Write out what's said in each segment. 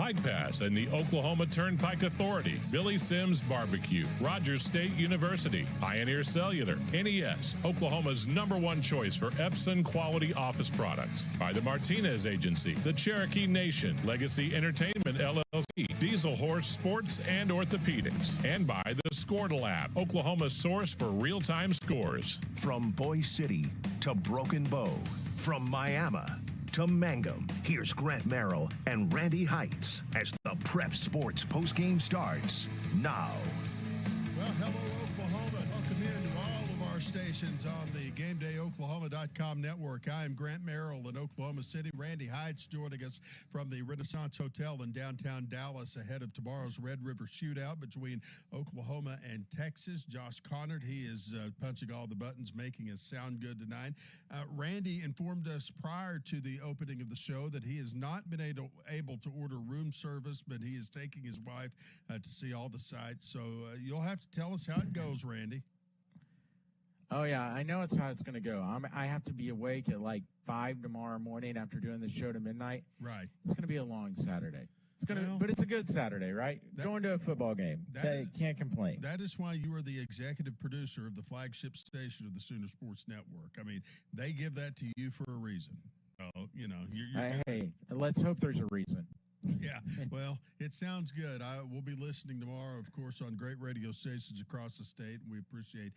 Bike Pass and the Oklahoma Turnpike Authority, Billy Sims Barbecue, Rogers State University, Pioneer Cellular, NES, Oklahoma's #1 choice for Epson quality office products, by the Martinez Agency, the Cherokee Nation, Legacy Entertainment LLC, Diesel Horse Sports and Orthopedics, and by the Scortal app, Oklahoma's source for real-time scores. From Boise City to Broken Bow, from Miami to Mangum, here's Grant Merrill and Randy Heights as the Prep Sports postgame starts now. Well, hello, Oklahoma. Welcome in to all of our stations on the GameDayOklahoma.com network. I am Grant Merrill in Oklahoma City. Randy Heights joining us from the Renaissance Hotel in downtown Dallas ahead of tomorrow's Red River Shootout between Oklahoma and Texas. Josh Connard, he is punching all the buttons, making us sound good tonight. Randy informed us prior to the opening of the show that he has not been able to order room service, but he is taking his wife to see all the sites. So you'll have to tell us how it goes, Randy. Oh, yeah, I know it's how it's going to go. I have to be awake at like 5 tomorrow morning after doing the show to midnight. Right. It's going to be a long Saturday. But it's a good Saturday, right? Going to a football game. Can't complain. That is why you are the executive producer of the flagship station of the Sooner Sports Network. I mean, they give that to you for a reason. So, you know, hey, let's hope there's a reason. Yeah, well, it sounds good. We'll be listening tomorrow, of course, on great radio stations across the state. And we appreciate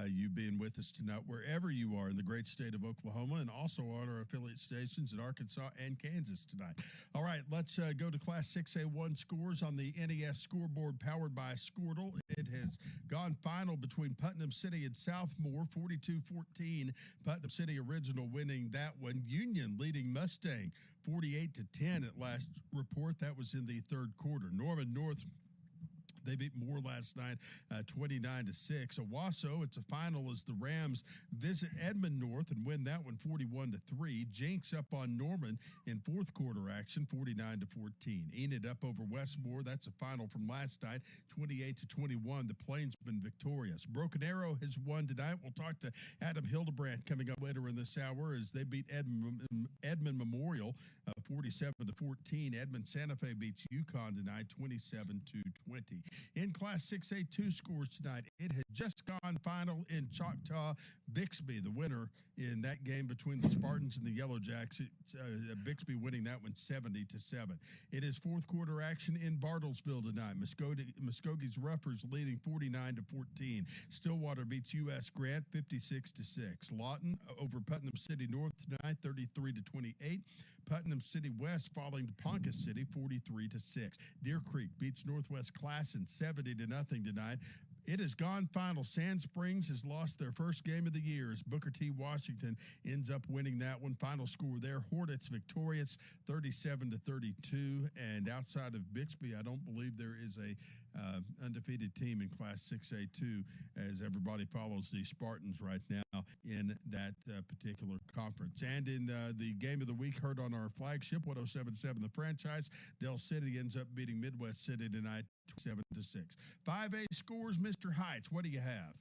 you being with us tonight, wherever you are in the great state of Oklahoma, and also on our affiliate stations in Arkansas and Kansas tonight. All right, let's go to Class 6A1 scores on the NES scoreboard powered by Scortal. It has gone final between Putnam City and Southmore, 42-14. Putnam City Original winning that one. Union leading Mustang 48-10 at last report. That was in the third quarter. Norman North, they beat Moore last night, 29-6. Owasso, it's a final as the Rams visit Edmond North and win that one 41-3. Jinx up on Norman in fourth quarter action, 49-14. Enid up over Westmore. That's a final from last night, 28-21. The Plains been victorious. Broken Arrow has won tonight. We'll talk to Adam Hildebrandt coming up later in this hour as they beat Edmond Memorial 47-14. Edmond Santa Fe beats UConn tonight, 27-20. In Class 6A2 scores tonight, it had just gone final in Choctaw. Bixby, the winner in that game between the Spartans and the Yellow Jacks. Bixby winning that one 70-7. It is fourth quarter action in Bartlesville tonight. Muskogee's Roughers leading 49-14. Stillwater beats U.S. Grant 56-6. Lawton over Putnam City North tonight 33-28. Putnam City West falling to Ponca City 43-6. Deer Creek beats Northwest Classen 70-0 tonight. It has gone final. Sand Springs has lost their first game of the year as Booker T. Washington ends up winning that one. Final score there, Hornets victorious 37-32. And outside of Bixby, I don't believe there is a undefeated team in Class 6A2 as everybody follows the Spartans right now in that particular conference. And in the game of the week heard on our flagship, 107.7 The Franchise, Del City ends up beating Midwest City tonight 7-6. 5A scores, Mr. Heights, what do you have?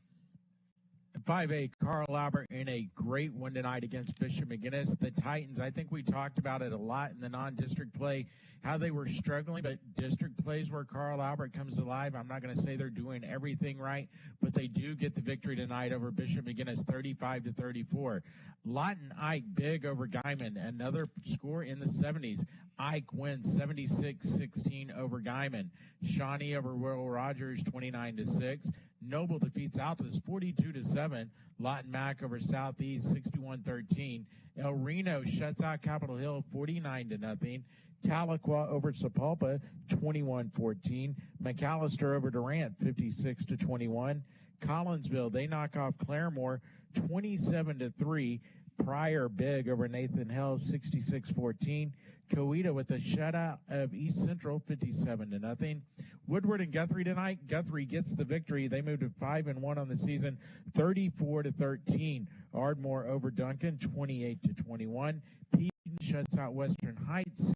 5A, Carl Albert in a great win tonight against Bishop McGuinness. The Titans, I think we talked about it a lot in the non-district play, how they were struggling, but district plays where Carl Albert comes to life. I'm not going to say they're doing everything right, but they do get the victory tonight over Bishop McGuinness, 35-34. Lawton Ike big over Guyman, another score in the 70s. Ike wins 76-16 over Guyman. Shawnee over Will Rogers, 29-6. Noble defeats Altus 42-7. Lawton Mac over Southeast 61-13. El Reno shuts out Capitol Hill 49-0. Tahlequah over Sapulpa 21-14. McAllister over Durant 56-21. Collinsville, they knock off Claremore 27-3. Pryor big over Nathan Hill 66-14. Coweta with a shutout of East Central 57-0. Woodward and Guthrie tonight. Guthrie gets the victory. They moved to 5-1 on the season, 34-13. Ardmore over Duncan 28-21. Peden shuts out Western Heights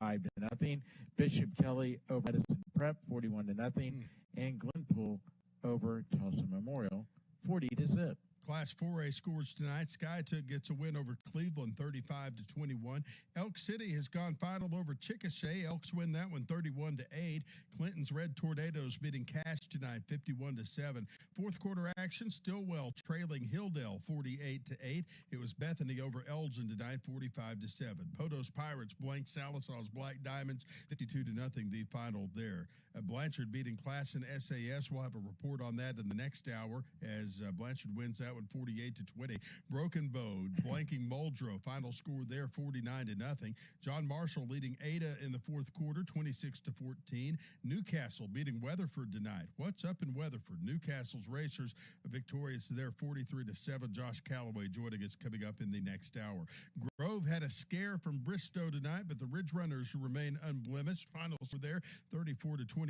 65-0. Bishop Kelly over Edison Prep 41-0. And Glenpool over Tulsa Memorial 40-0. Class 4A scores tonight. Skiatook gets a win over Cleveland 35-21. Elk City has gone final over Chickasha. Elks win that one 31-8. Clinton's Red Tornadoes beating Cache tonight 51-7. Fourth quarter action, Stillwell trailing Hilldale 48-8. It was Bethany over Elgin tonight 45-7. Potos Pirates blank Salisaw's Black Diamonds 52-0 the final there. Blanchard beating Classen SAS. We'll have a report on that in the next hour as Blanchard wins that one 48-20. Broken Bow blanking Muldrow. Final score there 49-0. John Marshall leading Ada in the fourth quarter 26-14. Newcastle beating Weatherford tonight. What's up in Weatherford? Newcastle's Racers victorious there 43-7. Josh Calloway joining us coming up in the next hour. Grove had a scare from Bristow tonight, but the Ridge Runners remain unblemished. Finals were there 34-28.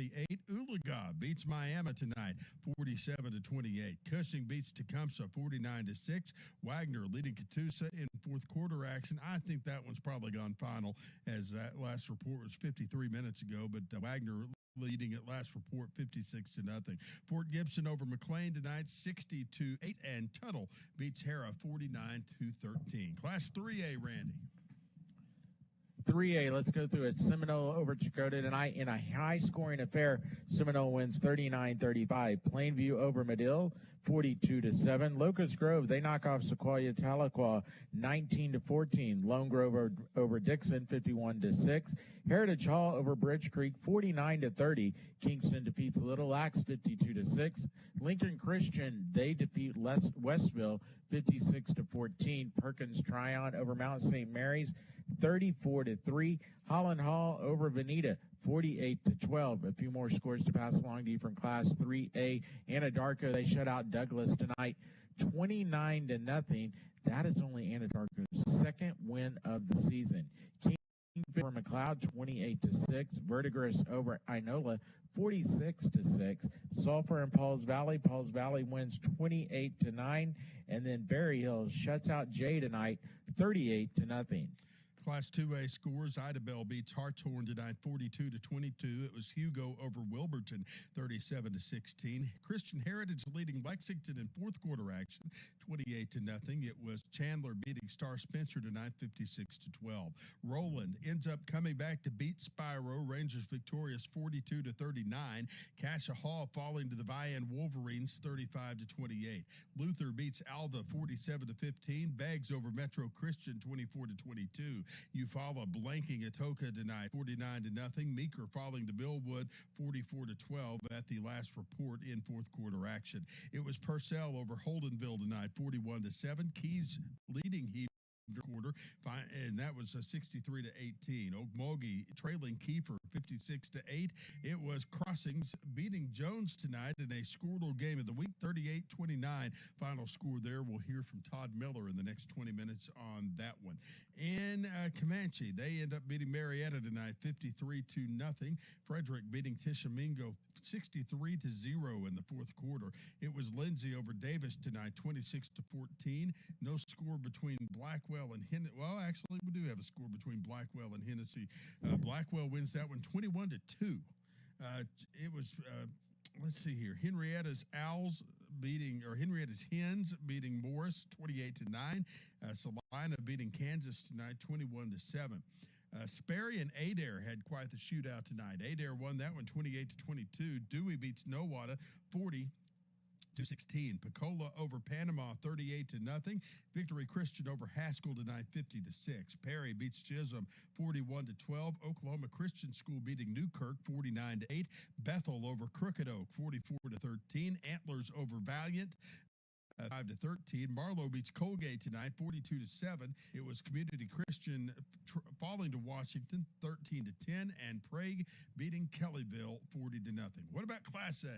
Oologah beats Miami tonight 47-28. Cushing beats Tecumseh 49-6. Wagner leading Catoosa in fourth quarter action. I think that one's probably gone final, as that last report was 53 minutes ago, but Wagner leading at last report 56-0. Fort Gibson over McLean tonight 60-8, and Tuttle beats Hera 49-13. Class 3A, Randy. 3A, let's go through it. Seminole over Chakota tonight in a high-scoring affair. Seminole wins 39-35. Plainview over Medill 42-7. Locust Grove, they knock off Sequoia Tahlequah 19-14. Lone Grove over Dixon 51-6. Heritage Hall over Bridge Creek 49-30. Kingston defeats Little Axe 52-6. Lincoln Christian, they defeat Westville 56-14. Perkins Tryon over Mount St. Mary's 34-3. Holland Hall over Veneta 48-12. A few more scores to pass along to you from Class 3A. Anadarko, they shut out Douglas tonight 29-0. That is only Anadarko's second win of the season. Kingfisher over McLeod 28-6. Verdigris over Inola 46-6. Sulphur and Pauls Valley wins 28-9. And then Berry Hill shuts out Jay tonight 38-0. Class 2A scores. Idabel beats Hartshorn tonight 42-22. It was Hugo over Wilburton 37-16. Christian Heritage leading Lexington in fourth quarter action 28-0. It was Chandler beating Star Spencer tonight 56-12. Roland ends up coming back to beat Spyro. Rangers victorious 42-39. Cassia Hall falling to the Vian Wolverines 35-28. Luther beats Alva 47-15. Beggs over Metro Christian 24-22. Eufaula blanking Atoka tonight 49-0. Meeker falling to Billwood 44-12 at the last report in fourth quarter action. It was Purcell over Holdenville tonight 41-7. Keys leading quarter, and that was 63-18. Okmulgee trailing Kiefer 56-8. It was Crossings beating Jones tonight in a Squirtle game of the week 38-29. Final score there. We'll hear from Todd Miller in the next 20 minutes on that one. In Comanche, they end up beating Marietta tonight 53-0. Frederick beating Tishomingo 63-0 in the fourth quarter. It was Lindsay over Davis tonight 26-14. No score between Blackwell and Hennessy. Well, actually, we do have a score between Blackwell and Hennessy. Blackwell wins that one 21-2. It was, let's see here, Henrietta's Hens beating Morris 28-9. Salina beating Kansas tonight 21-7. Sperry and Adair had quite the shootout tonight. Adair won that one 28-22. Dewey beats Nowata 40-16. Pecola over Panama 38-0. Victory Christian over Haskell tonight 50-6. Perry beats Chisholm 41-12. Oklahoma Christian School beating Newkirk 49-8. Bethel over Crooked Oak 44-13. Antlers over Valiant 5-13. Marlowe beats Colgate tonight 42-7. It was Community Christian falling to Washington 13-10, and Prague beating Kellyville 40-0. What about Class A?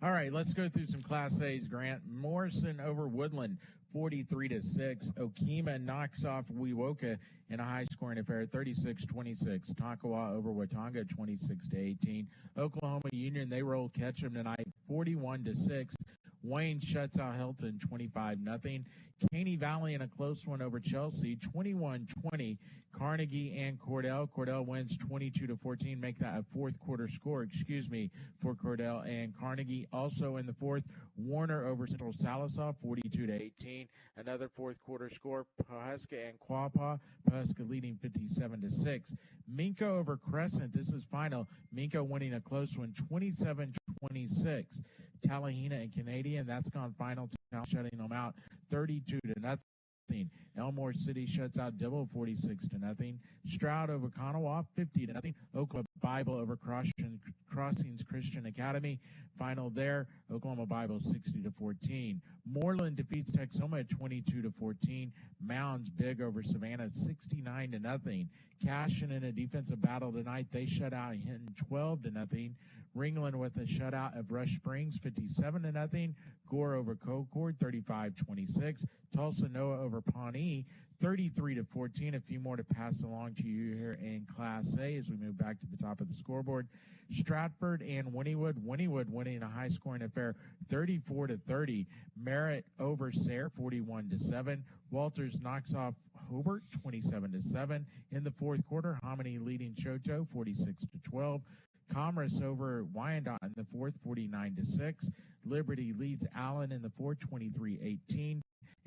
All right, let's go through some Class A's, Grant. Morrison over Woodland, 43-6. Okemah knocks off Wewoka in a high-scoring affair, 36-26. Tonkawa over Watauga, 26-18. Oklahoma Union, they roll Ketchum tonight, 41-6. Wayne shuts out Hilton 25-0. Caney Valley in a close one over Chelsea 21-20. Carnegie and Cordell. Cordell wins 22-14. Make that a fourth quarter score, for Cordell and Carnegie. Also in the fourth, Warner over Central Salisaw 42-18. Another fourth quarter score, Pawhuska and Quapaw. Pawhuska leading 57-6. Minko over Crescent. This is final. Minko winning a close one 27-26. Tallahena and Canadian, that's gone final, shutting them out 32-0. Elmore City shuts out Dibble 46-0. Stroud over Kanawha 50-0. Oklahoma Bible over Crossings Christian Academy. Final there, Oklahoma Bible 60-14. Moreland defeats Texoma at 22-14. Mounds big over Savannah 69-0. Cashion in a defensive battle tonight. They shut out Hinton 12-0. Ringland with a shutout of Rush Springs 57-0. Gore over Concord 35-26. Tulsa Noah over Pawnee 33-14. A few more to pass along to you here in Class A as we move back to the top of the scoreboard. Stratford and Wynnewood. Wynnewood winning a high-scoring affair 34-30. Merritt over Sayre 41-7. Walters knocks off Hobart 27-7. In the fourth quarter, Hominy leading Choteau 46-12. Commerce over Wyandotte in the fourth, 49-6. Liberty leads Allen in the fourth, 23-18.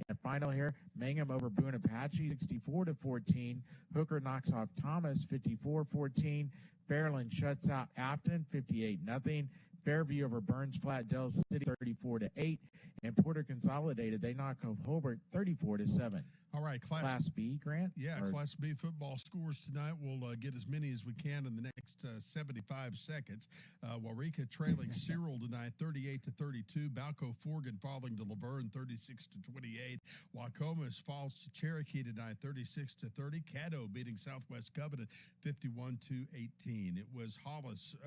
And final here, Mangum over Boone Apache, 64-14. Hooker knocks off Thomas, 54-14. Fairland shuts out Afton, 58-0. Fairview over Burns Flat, Del City, 34-8. And Porter Consolidated, they knock off Hobart, 34-7. All right, Class B, Grant? Yeah, Class B football scores tonight. We'll get as many as we can in the next 75 seconds. Waurika trailing Cyril tonight, 38-32. Balco Forgan falling to Laverne, 36-28. Wacomas falls to Cherokee tonight, 36-30. Caddo beating Southwest Covenant, 51-18. It was Hollis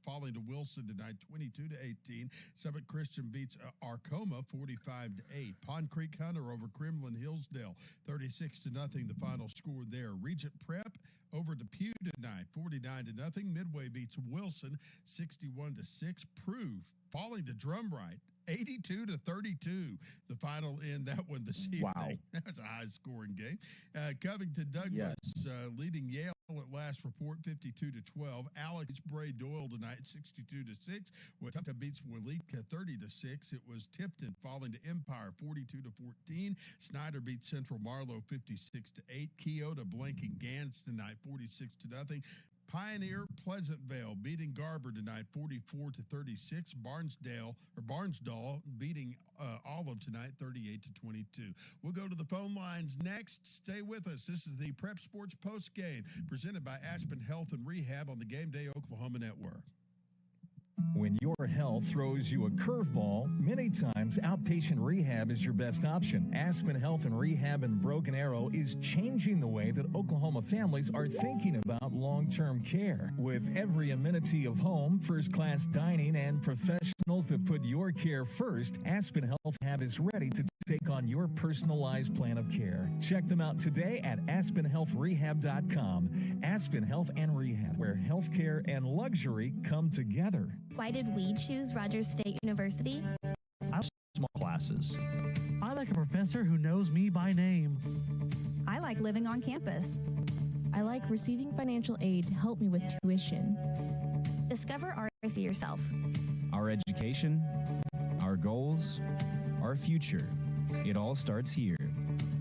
falling to Wilson tonight, 22-18. Summit Christian beats Arcoma, 45-8. Pond Creek Hunter over Kremlin Hillsdale, 36-0, the final score there. Regent Prep over Depew tonight, 49-0. Midway beats Wilson, 61-6. Proof falling to Drumright, 82-32. The final in that one this evening. Wow. That's a high-scoring game. Covington Douglas leading Yale at last report, 52-12. Alex Bray Doyle tonight, 62-6. Wetumpka beats Walika, 30-6. It was Tipton falling to Empire, 42-14. Snyder beats Central Marlowe, 56-8. Keota blanking Gans tonight, 46-0. Pioneer Pleasantville beating Garber tonight, 44-36. Barnsdall beating Olive tonight, 38-22. We'll go to the phone lines next. Stay with us. This is the Prep Sports Post Game presented by Aspen Health and Rehab on the Game Day Oklahoma Network. When your health throws you a curveball, many times outpatient rehab is your best option. Aspen Health and Rehab in Broken Arrow is changing the way that Oklahoma families are thinking about long-term care. With every amenity of home, first-class dining, and professionals that put your care first, Aspen Health Rehab is ready to take on your personalized plan of care. Check them out today at aspenhealthrehab.com. Aspen Health and Rehab, where healthcare and luxury come together. Why did we choose Rogers State University? I like small classes. I like a professor who knows me by name. I like living on campus. I like receiving financial aid to help me with tuition. Discover RSC yourself. Our education, our goals, our future. It all starts here.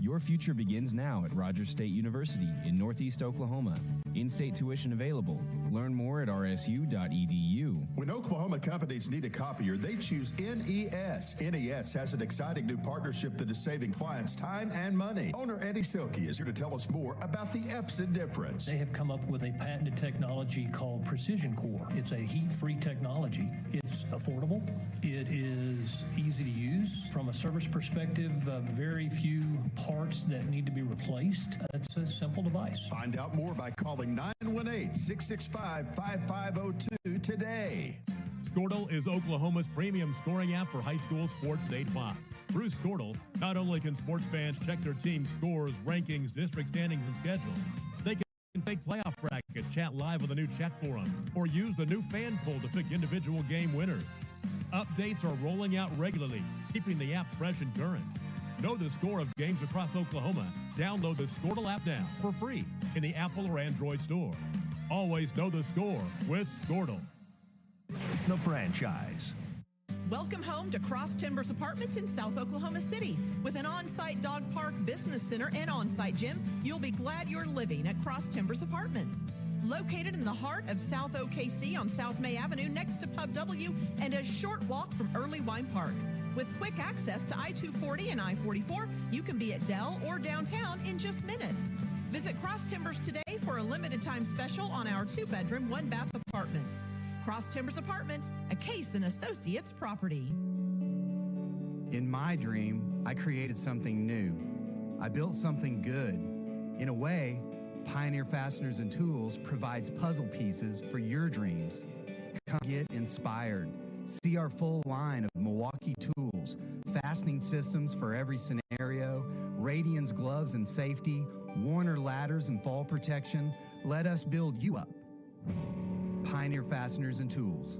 Your future begins now at Rogers State University in Northeast Oklahoma. In-state tuition available. Learn more at rsu.edu. When Oklahoma companies need a copier, they choose NES. NES has an exciting new partnership that is saving clients time and money. Owner Eddie Silkey is here to tell us more about the Epson difference. They have come up with a patented technology called Precision Core. It's a heat-free technology. It's affordable. It is easy to use. From a service perspective, very few parts that need to be replaced. It's a simple device. Find out more by calling 918-665-5502 today. Skortle is Oklahoma's premium scoring app for high school sports statewide. Through Skortle, not only can sports fans check their team's scores, rankings, district standings, and schedules, they can take playoff brackets, chat live with a new chat forum, or use the new fan poll to pick individual game winners. Updates are rolling out regularly, keeping the app fresh and current. Know the score of games across Oklahoma. Download the Scoredle app now for free in the Apple or Android store. Always know the score with Scoredle. The franchise. Welcome home to Cross Timbers Apartments in South Oklahoma City. With an on-site dog park, business center, and on-site gym, you'll be glad you're living at Cross Timbers Apartments. Located in the heart of South OKC on South May Avenue next to Pub W and a short walk from Early Wine Park. With quick access to I-240 and I-44, you can be at Dell or downtown in just minutes. Visit Cross Timbers today for a limited time special on our 2-bedroom, 1-bath apartments. Cross Timbers Apartments, a Case and Associates property. In my dream, I created something new. I built something good. In a way, Pioneer Fasteners and Tools provides puzzle pieces for your dreams. Come get inspired. See our full line of Milwaukee tools, fastening systems for every scenario, Radian's gloves and safety, Warner ladders and fall protection. Let us build you up. Pioneer Fasteners and Tools.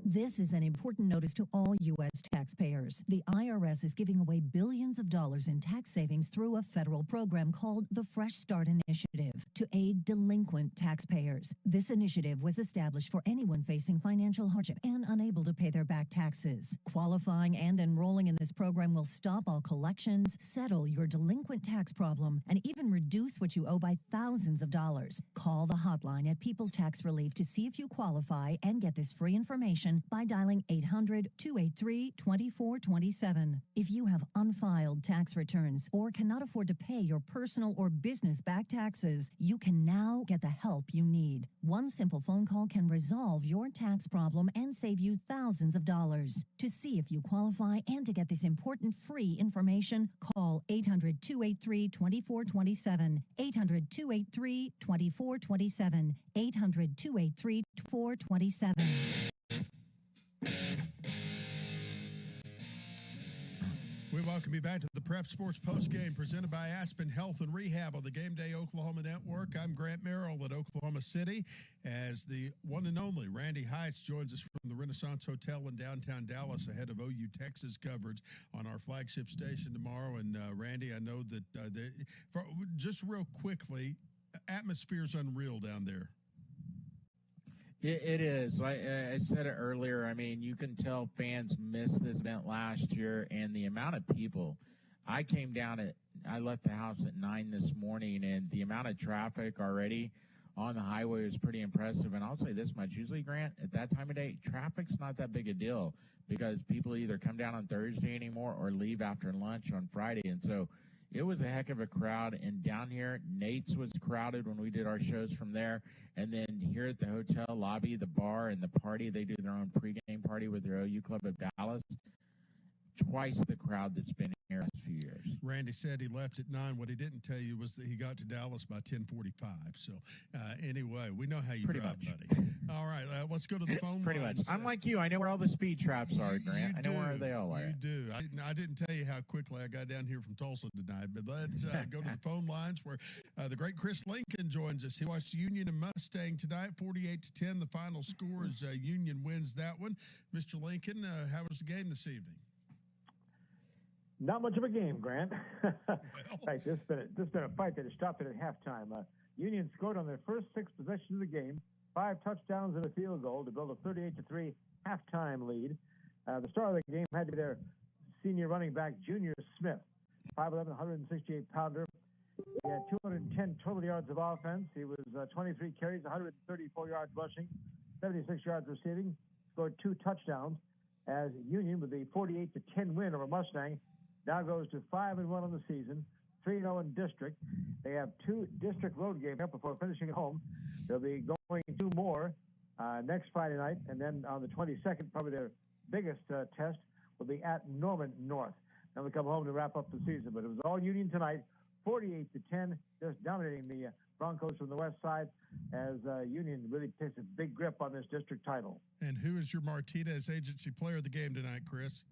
This is an important notice to all U.S. taxpayers. The IRS is giving away billions of dollars in tax savings through a federal program called the Fresh Start Initiative to aid delinquent taxpayers. This initiative was established for anyone facing financial hardship and unable to pay their back taxes. Qualifying and enrolling in this program will stop all collections, settle your delinquent tax problem, and even reduce what you owe by thousands of dollars. Call the hotline at People's Tax Relief to see if you qualify and get this free information by dialing 800-283-2427. If you have unfiled tax returns or cannot afford to pay your personal or business back taxes, you can now get the help you need. One simple phone call can resolve your tax problem and save you thousands of dollars. To see if you qualify and to get this important free information, call 800-283-2427. 800-283-2427. 800-283-2427. We welcome you back to the Prep Sports Postgame presented by Aspen Health and Rehab on the Game Day Oklahoma Network. I'm Grant Merrill at Oklahoma City as the one and only Randy Heights joins us from the Renaissance Hotel in downtown Dallas ahead of OU Texas coverage on our flagship station tomorrow. And Randy, I know that just real quickly, atmosphere's unreal down there. It is. I said it earlier. I mean, you can tell fans missed this event last year, and the amount of people. I left the house at 9 this morning, and the amount of traffic already on the highway was pretty impressive. And I'll say this much. Usually, Grant, at that time of day, traffic's not that big a deal because people either come down on Thursday anymore or leave after lunch on Friday. And so it was a heck of a crowd. And down here, Nate's was crowded when we did our shows from there. And then here at the hotel lobby, the bar and the party, they do their own pregame party with their OU Club of Dallas. Twice the crowd that's been here the last few years. Randy said he left at 9. What he didn't tell you was that he got to Dallas by 10:45. So anyway, we know how you drive, buddy. All right, let's go to the phone Pretty lines. much. I'm like you. I know where all the speed traps are, Grant. I know where they all are. You do. I didn't tell you how quickly I got down here from Tulsa tonight, but let's go to the phone lines where the great Chris Lincoln joins us. He watched Union and Mustang tonight, 48-10. The final score is Union wins that one. Mr. Lincoln, how was the game this evening? Not much of a game, Grant. In fact, this has been a fight that has stopped it at halftime. Union scored on their first 6 possessions of the game, 5 touchdowns and a field goal to build a 38-3 halftime lead. The star of the game had to be their senior running back, Junior Smith, 5'11", 168-pounder. He had 210 total yards of offense. He was 23 carries, 134 yards rushing, 76 yards receiving, scored 2 touchdowns as Union, with the 48-10 win over Mustang, now goes to 5-1 on the season, 3-0 in district. They have 2 district road games up before finishing at home. They'll be going 2 more next Friday night, and then on the 22nd, probably their biggest test will be at Norman North. Then we come home to wrap up the season. But it was all Union tonight, 48-10, just dominating the Broncos from the west side as Union really takes a big grip on this district title. And who is your Martinez Agency player of the game tonight, Chris?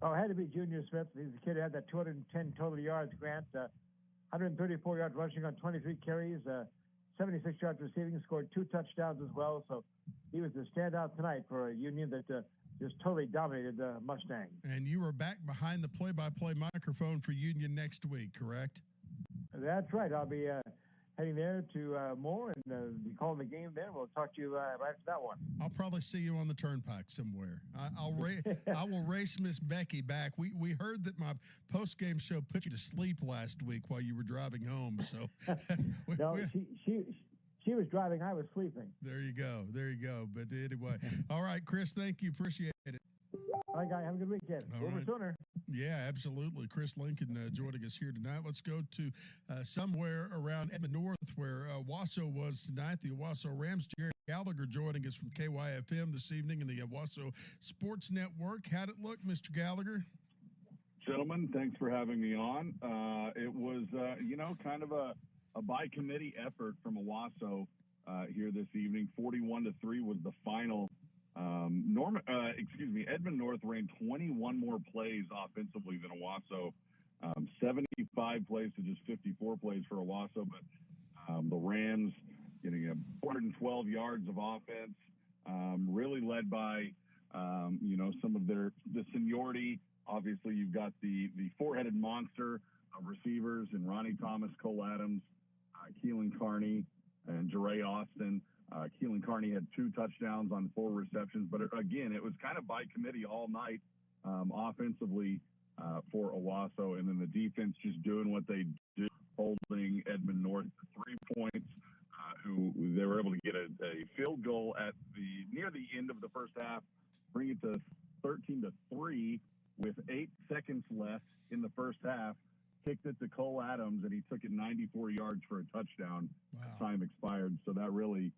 Oh, it had to be Junior Smith. He's the kid who had that 210 total yards, Grant. 134 yards rushing on 23 carries, 76 yards receiving, scored 2 touchdowns as well. So he was the standout tonight for a Union that just totally dominated the Mustangs. And you are back behind the play-by-play microphone for Union next week, correct? That's right. I'll be heading there to Moore and be calling the game then. We'll talk to you right after that one. I'll probably see you on the turnpike somewhere. I will race Miss Becky back. We heard that my post-game show put you to sleep last week while you were driving home. So she was driving. I was sleeping. There you go. But anyway, all right, Chris, thank you. Appreciate it. All right, guys, have a good weekend. Over Sooner. Yeah, absolutely. Chris Lincoln joining us here tonight. Let's go to somewhere around Edmond North where Owasso was tonight. The Owasso Rams. Jared Gallagher joining us from KYFM this evening in the Owasso Sports Network. How'd it look, Mr. Gallagher? Gentlemen, thanks for having me on. It was, kind of a by committee effort from Owasso here this evening. 41-3 was the final. Edmond North ran 21 more plays offensively than Owasso. 75 plays to just 54 plays for Owasso, but the Rams getting 412 yards of offense, really led by, some of the seniority. Obviously, you've got the four-headed monster of receivers and Ronnie Thomas, Cole Adams, Keelan Carney, and Jeray Austin. Keelan Carney had 2 touchdowns on 4 receptions, but again, it was kind of by committee all night offensively for Owasso, and then the defense just doing what they do, holding Edmond North to 3 points. Who they were able to get a field goal at near the end of the first half, bring it to 13-3 with 8 seconds left in the first half. Kicked it to Cole Adams, and he took it 94 yards for a touchdown. Wow. As time expired, so that really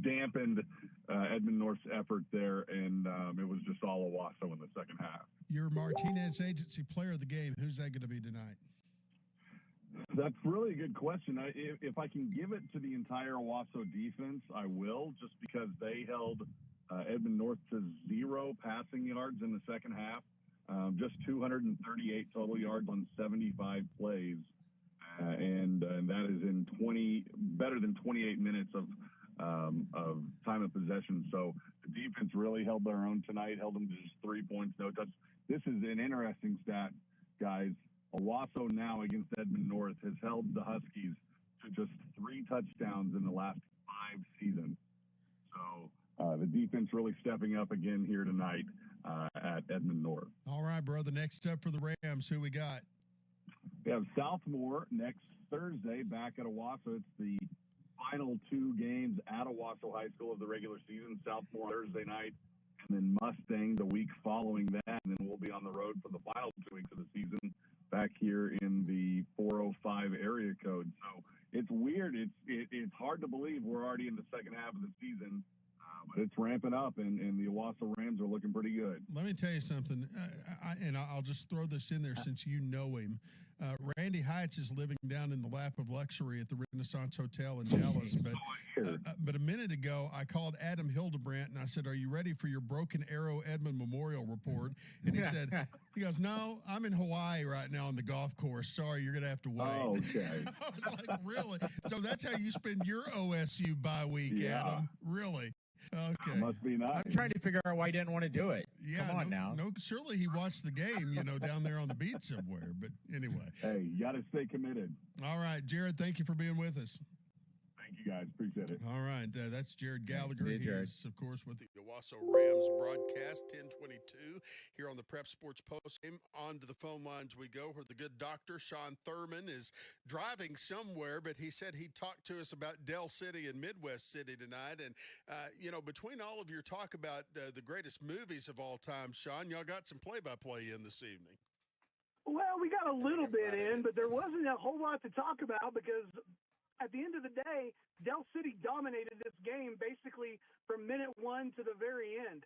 dampened Edmond North's effort there, and it was just all Owasso in the second half. Your Martinez Agency Player of the Game, who's that going to be tonight? That's really a good question. If I can give it to the entire Owasso defense, I will, just because they held Edmond North to 0 passing yards in the second half, just 238 total yards on 75 plays, and that is in better than 28 minutes of time of possession. So the defense really held their own tonight, held them to just 3 points, no touch. This is an interesting stat, guys. Owasso now against Edmond North has held the Huskies to just 3 touchdowns in the last 5 seasons. So the defense really stepping up again here tonight at Edmond North. All right, brother. Next up for the Rams, who we got? We have Southmore next Thursday back at Owasso. It's the final 2 games at Owasso High School of the regular season. Southmore Thursday night, and then Mustang the week following that. And then we'll be on the road for the final 2 weeks of the season back here in the 405 area code. So it's weird. It's hard to believe we're already in the second half of the season, but it's ramping up, and the Owasso Rams are looking pretty good. Let me tell you something, and I'll just throw this in there since you know him. Randy Heights is living down in the lap of luxury at the Renaissance Hotel in Dallas. But a minute ago, I called Adam Hildebrandt, and I said, "Are you ready for your Broken Arrow Edmond Memorial Report?" And he goes, "No, I'm in Hawaii right now on the golf course. Sorry, you're going to have to wait." Oh, okay. I was like, really? So that's how you spend your OSU bye week, Adam? Really? Okay. Must be nice. I'm trying to figure out why he didn't want to do it. Yeah, Come on now. No, surely he watched the game, down there on the beach somewhere. But anyway. Hey, you got to stay committed. All right, Jared, thank you for being with us. Thank you, guys. Appreciate it. All right, that's Jared Gallagher. He is, of course, with the Owasso Rams broadcast, 1022, here on the Prep Sports Postgame. On to the phone lines we go, where the good doctor, Sean Thurman, is driving somewhere, but he said he'd talk to us about Del City and Midwest City tonight. And, between all of your talk about the greatest movies of all time, Sean, y'all got some play-by-play in this evening. Well, we got a little bit in, but there wasn't a whole lot to talk about because at the end of the day, Del City dominated this game basically from minute 1 to the very end.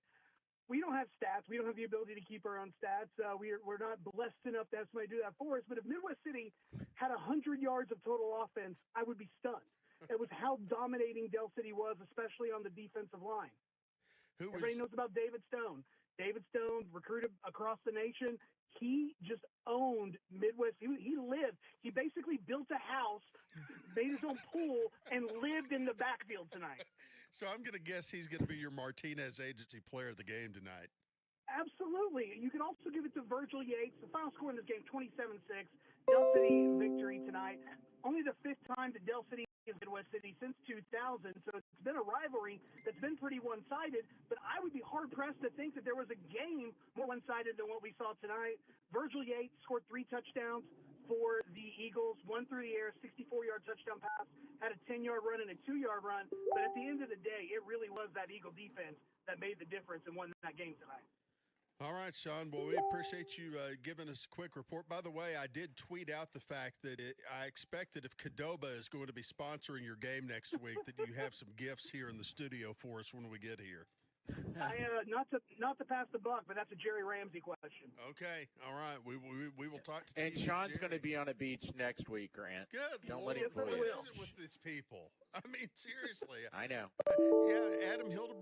We don't have stats. We don't have the ability to keep our own stats. We're not blessed enough to have somebody do that for us. But if Midwest City had 100 yards of total offense, I would be stunned. It was how dominating Del City was, especially on the defensive line. Everybody knows about David Stone. David Stone, recruited across the nation. he just owned Midwest. He lived. He basically built a house, made his own pool, and lived in the backfield tonight. So I'm going to guess he's going to be your Martinez Agency player of the game tonight. Absolutely. You can also give it to Virgil Yates. The final score in this game, 27-6. Del City victory tonight. Only the 5th time that Del City is Midwest City since 2000, so it's been a rivalry that's been pretty one-sided, but I would be hard-pressed to think that there was a game more one-sided than what we saw tonight. Virgil Yates scored 3 touchdowns for the Eagles, one through the air, 64-yard touchdown pass, had a 10-yard run and a 2-yard run, but at the end of the day, it really was that Eagle defense that made the difference and won that game tonight. All right, Sean. Well, we appreciate you giving us a quick report. By the way, I did tweet out the fact that I expect that if Qdoba is going to be sponsoring your game next week, that you have some gifts here in the studio for us when we get here. Not to pass the buck, but that's a Jerry Ramsey question. Okay. All right. We will talk to And Team Sean's Jerry. going to be on a beach next week, Grant. Good Don't Lord. let him What fool you. is it with these people? I mean, seriously. I know. Yeah, Adam Hildebrand.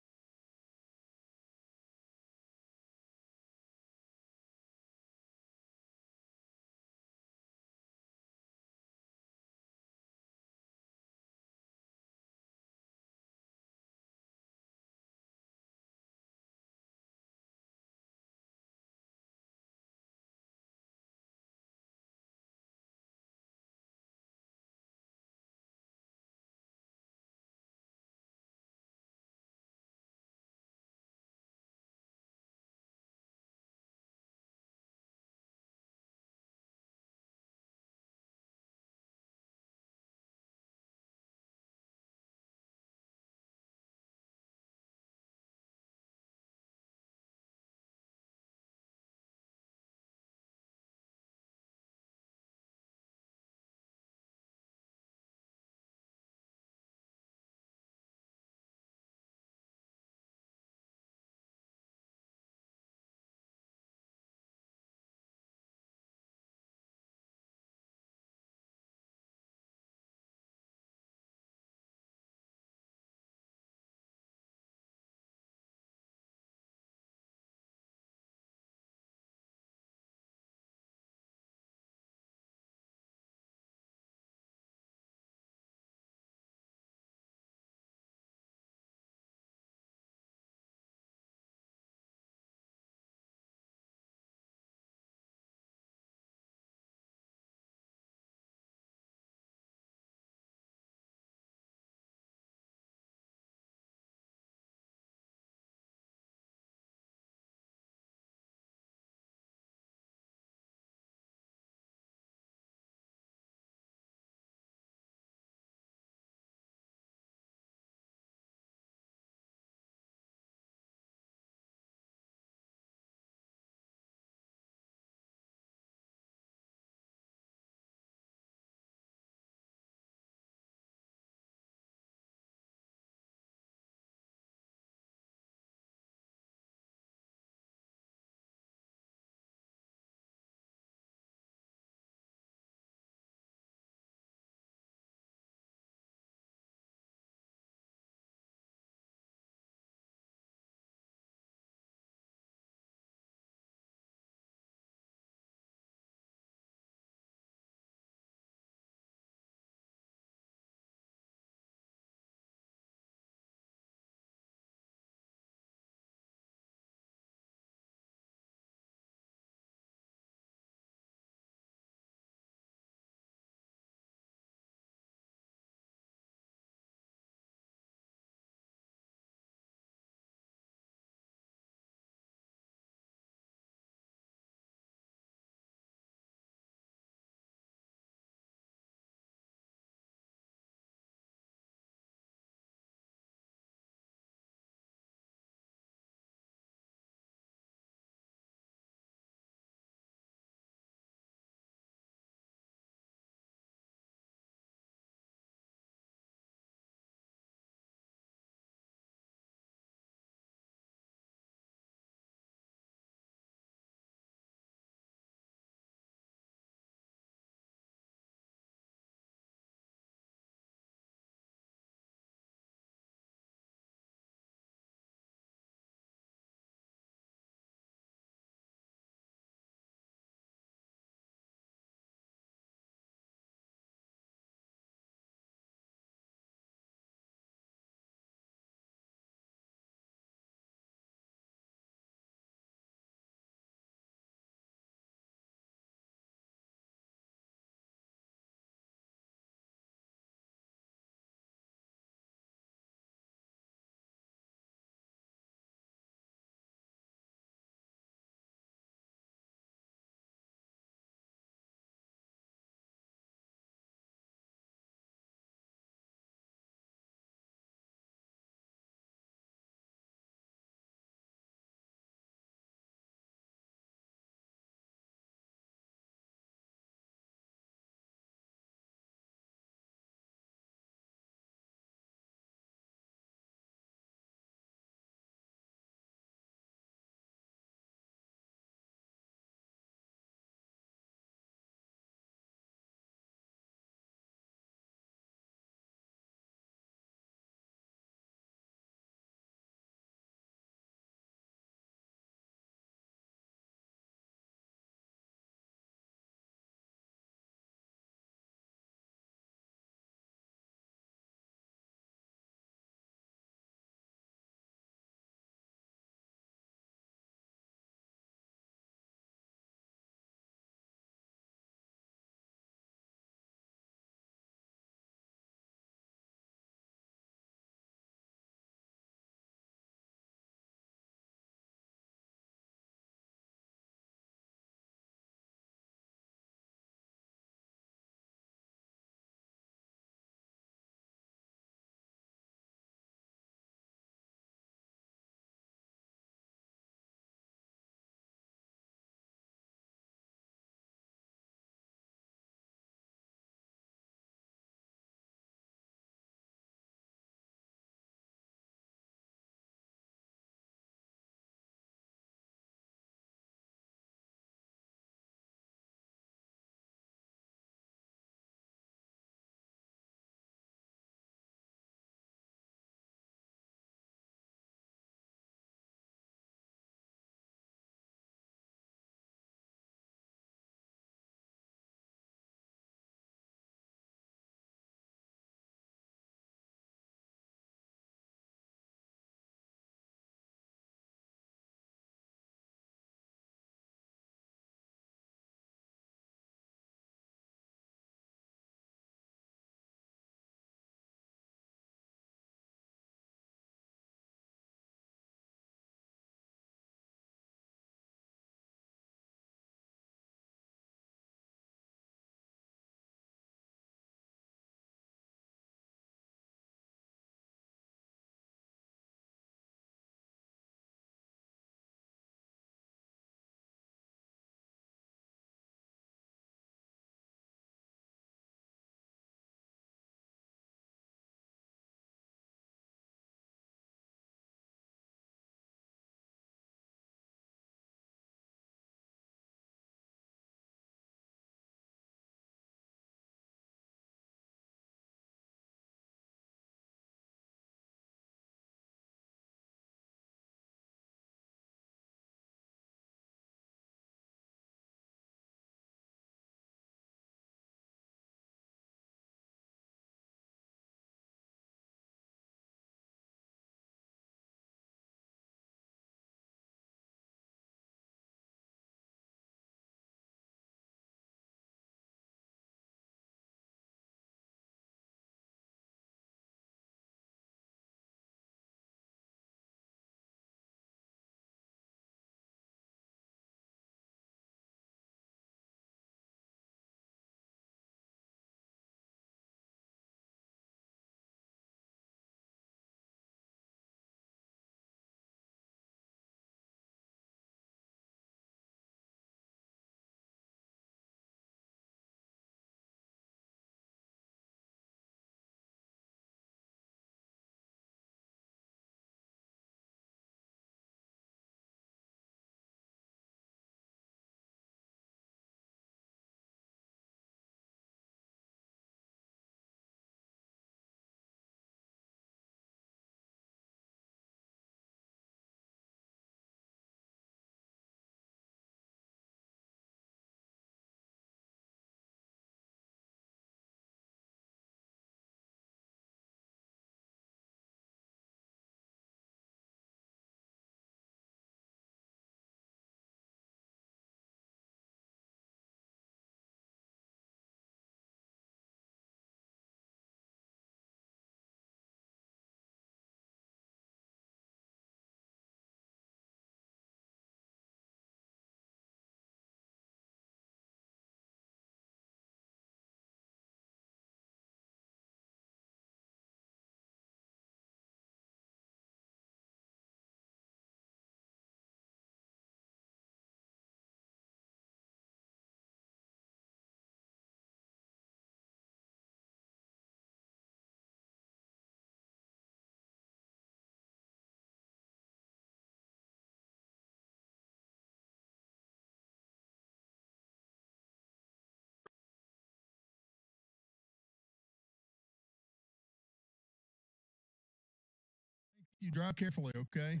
You drive carefully, okay?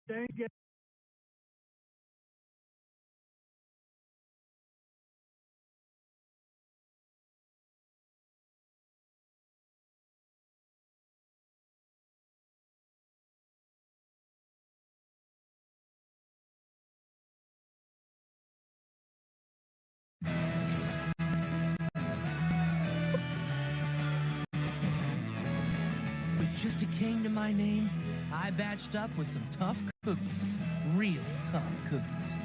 Thank you. With just a king to my name, I batched up with some tough cookies. Real tough cookies.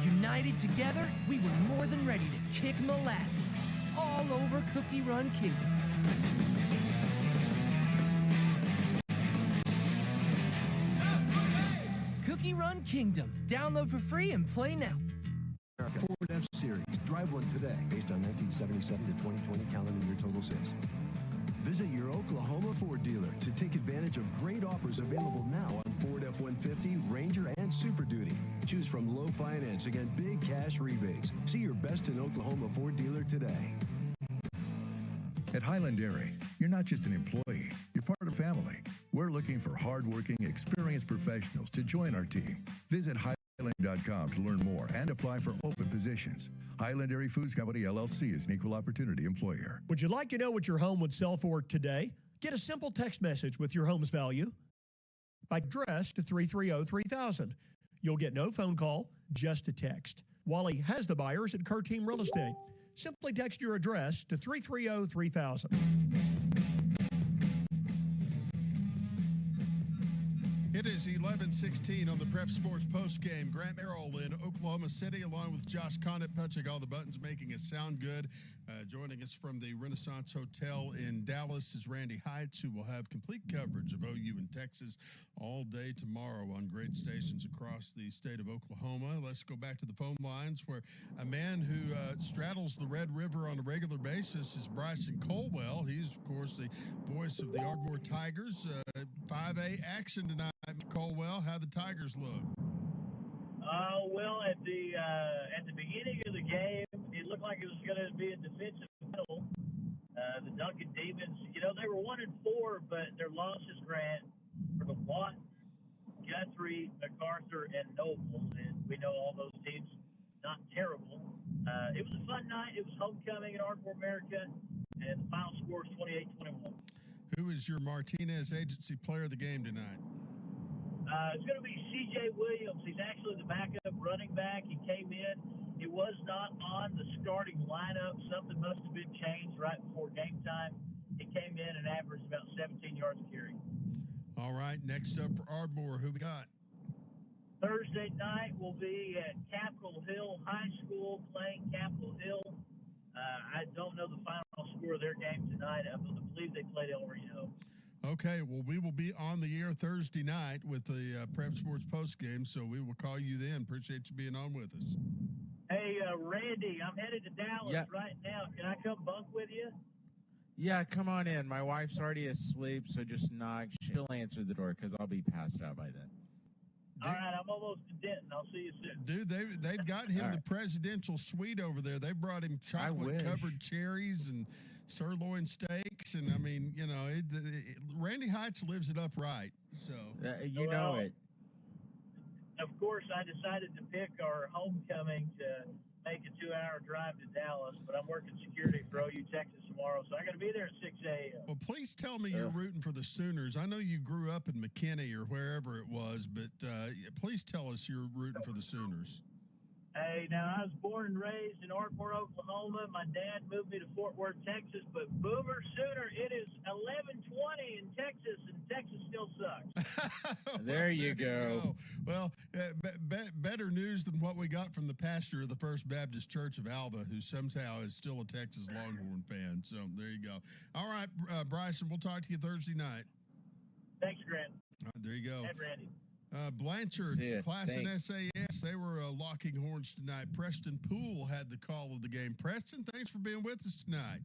United together, we were more than ready to kick molasses all over Cookie Run Kingdom. Cookie Run Kingdom. Download for free and play now. Ford F-Series. Drive one today based on 1977 to 2020 calendar year total sales. Visit your Oklahoma Ford dealer to take advantage of great offers available now on Ford F-150, Ranger, and Super Duty. Choose from low financing and big cash rebates. See your best in Oklahoma Ford dealer today. At Highland Dairy, you're not just an employee, you're part of the family. We're looking for hardworking, experienced professionals to join our team. Visit Highland.com to learn more and apply for open positions. Highland Dairy Foods Company, LLC is an equal opportunity employer. Would you like to know what your home would sell for today? Get a simple text message with your home's value by address to 330-3000. You'll get no phone call, just a text. Wally has the buyers at Kerr Team Real Estate. Simply text your address to 330-3000. It is 11:16 on the Prep Sports postgame. Grant Merrill in Oklahoma City, along with Josh Condit, punching all the buttons, making it sound good. Joining us from the Renaissance Hotel in Dallas is Randy Heights, who will have complete coverage of OU in Texas all day tomorrow on great stations across the state of Oklahoma. Let's go back to the phone lines, where a man who straddles the Red River on a regular basis is Bryson Colwell. He's, of course, the voice of the Ardmore Tigers. 5A action tonight. Colwell, how the Tigers look? Well, at the beginning of the game, it looked like it was going to be a defensive battle. The Duncan Demons, they were 1-4, but their losses, Grant, were to Watt, Guthrie, MacArthur, and Noble, and we know all those teams not terrible. It was a fun night. It was homecoming in Ardmore America, and the final score is 28-21. Who is your Martinez Agency player of the game tonight? It's going to be C.J. Williams. He's actually the backup running back. He came in. He was not on the starting lineup. Something must have been changed right before game time. He came in and averaged about 17 yards a carry. All right, next up for Ardmore, who we got? Thursday night will be at Capitol Hill High School playing Capitol Hill. I don't know the final score of their game tonight. I believe they played El Reno. Okay, well, we will be on the air Thursday night with the Prep Sports postgame, so we will call you then. Appreciate you being on with us. Hey, Randy, I'm headed to Dallas right now. Can I come bunk with you? Yeah, come on in. My wife's already asleep, so just knock. She'll answer the door because I'll be passed out by then. All right, I'm almost to Denton. I'll see you soon. Dude, they've got him the presidential suite over there. They brought him chocolate-covered cherries and sirloin steaks, and I mean, Randy Heights lives it up right. So you know it. Of course, I decided to pick our homecoming to make a 2-hour drive to Dallas, but I'm working security for OU Texas tomorrow, so I got to be there at 6 a.m. Well, please tell me you're rooting for the Sooners. I know you grew up in McKinney or wherever it was, but please tell us you're rooting for the Sooners. Hey, now I was born and raised in Ardmore, Oklahoma. My dad moved me to Fort Worth, Texas, but Boomer Sooner, it is 11:20 in Texas, and Texas still sucks. There you go. Well, better news than what we got from the pastor of the First Baptist Church of Alva, who somehow is still a Texas Longhorn fan. So there you go. All right, Bryson, we'll talk to you Thursday night. Thanks, Grant. All right, there you go. And Randy. Blanchard, class in SAS, they were locking horns tonight. Preston Poole had the call of the game. Preston, thanks for being with us tonight.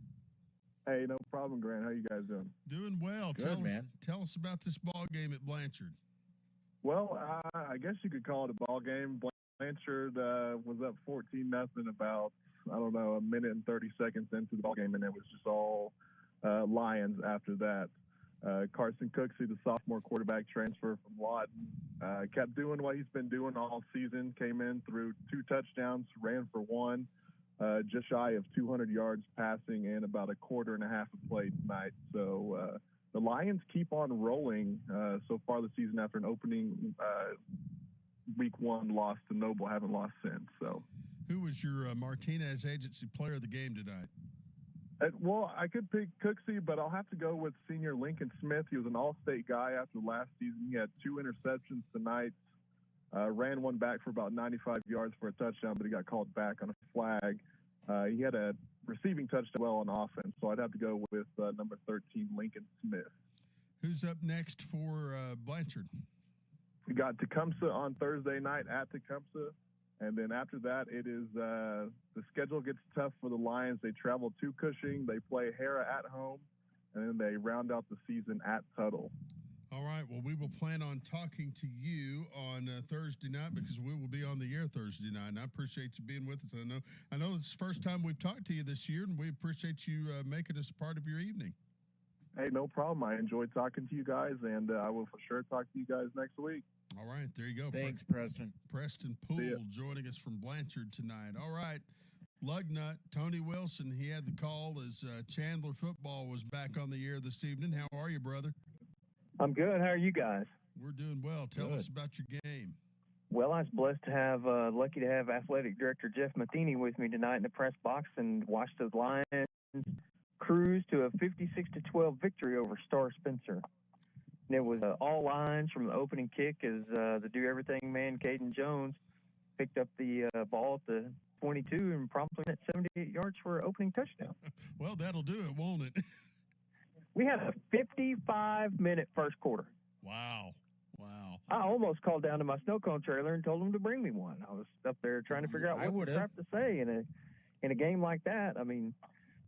Hey, no problem, Grant. How you guys doing? Doing well. Good, man. Tell us about this ball game at Blanchard. Well, I guess you could call it a ball game. Blanchard was up 14-0 about, a minute and 30 seconds into the ball game, and it was just all Lions after that. Carson Cooksey, the sophomore quarterback transfer from Lawton, kept doing what he's been doing all season. Came in, threw 2 touchdowns, ran for 1, just shy of 200 yards passing, and about a quarter and a half of play tonight. So the Lions keep on rolling so far this season after an opening week 1 loss to Noble. Haven't lost since. So, who was your Martinez Agency player of the game tonight? Well, I could pick Cooksey, but I'll have to go with senior Lincoln Smith. He was an all-state guy after last season. He had 2 interceptions tonight, ran one back for about 95 yards for a touchdown, but he got called back on a flag. He had a receiving touchdown well on offense, so I'd have to go with number 13, Lincoln Smith. Who's up next for Blanchard? We got Tecumseh on Thursday night at Tecumseh. And then after that, it is the schedule gets tough for the Lions. They travel to Cushing, they play Hara at home, and then they round out the season at Tuttle. All right. Well, we will plan on talking to you on Thursday night because we will be on the air Thursday night. And I appreciate you being with us. I know it's the first time we've talked to you this year, and we appreciate you making us part of your evening. Hey, no problem. I enjoyed talking to you guys, and I will for sure talk to you guys next week. All right, there you go. Thanks, Preston. Preston Poole joining us from Blanchard tonight. All right, Lugnut, Tony Wilson, he had the call as Chandler football was back on the air this evening. How are you, brother? I'm good. How are you guys? We're doing well. Tell us about your game. Well, I was blessed to have, lucky to have Athletic Director Jeff Matheny with me tonight in the press box and watch the Lions cruise to a 56-12 victory over Star Spencer. And it was all lines from the opening kick as the do-everything man, Caden Jones, picked up the ball at the 22 and promptly at 78 yards for an opening touchdown. Well, that'll do it, won't it? We had a 55-minute first quarter. Wow. I almost called down to my snow cone trailer and told them to bring me one. I was up there trying to figure out what the crap to say in a game like that. I mean,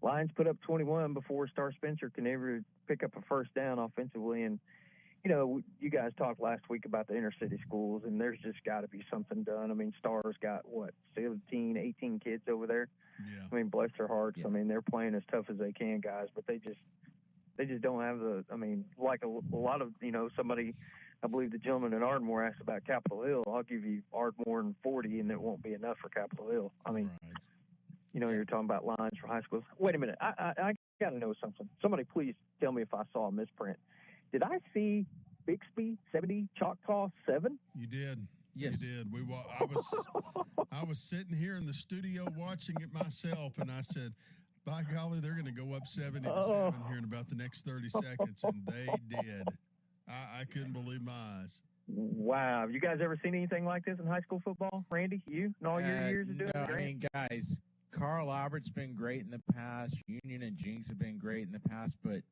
Lions put up 21 before Star Spencer can ever pick up a first down offensively. And, you know, you guys talked last week about the inner city schools, and there's just got to be something done. I mean, Star's got, 17, 18 kids over there? Yeah. I mean, bless their hearts. Yeah. I mean, they're playing as tough as they can, guys, but they just don't have like a lot of, somebody, I believe the gentleman in Ardmore asked about Capitol Hill. I'll give you Ardmore and 40, and it won't be enough for Capitol Hill. I mean, you're talking about lines for high schools. Wait a minute. I got to know something. Somebody please tell me if I saw a misprint. Did I see Bixby 70, Choctaw 7? You did. Yes. You did. I was sitting here in the studio watching it myself, and I said, by golly, they're going to go up 70-7 here in about the next 30 seconds, and they did. I couldn't believe my eyes. Wow. Have you guys ever seen anything like this in high school football? Randy, you and all your years of doing it? I mean, guys, Carl Albert's been great in the past. Union and Jinx have been great in the past, but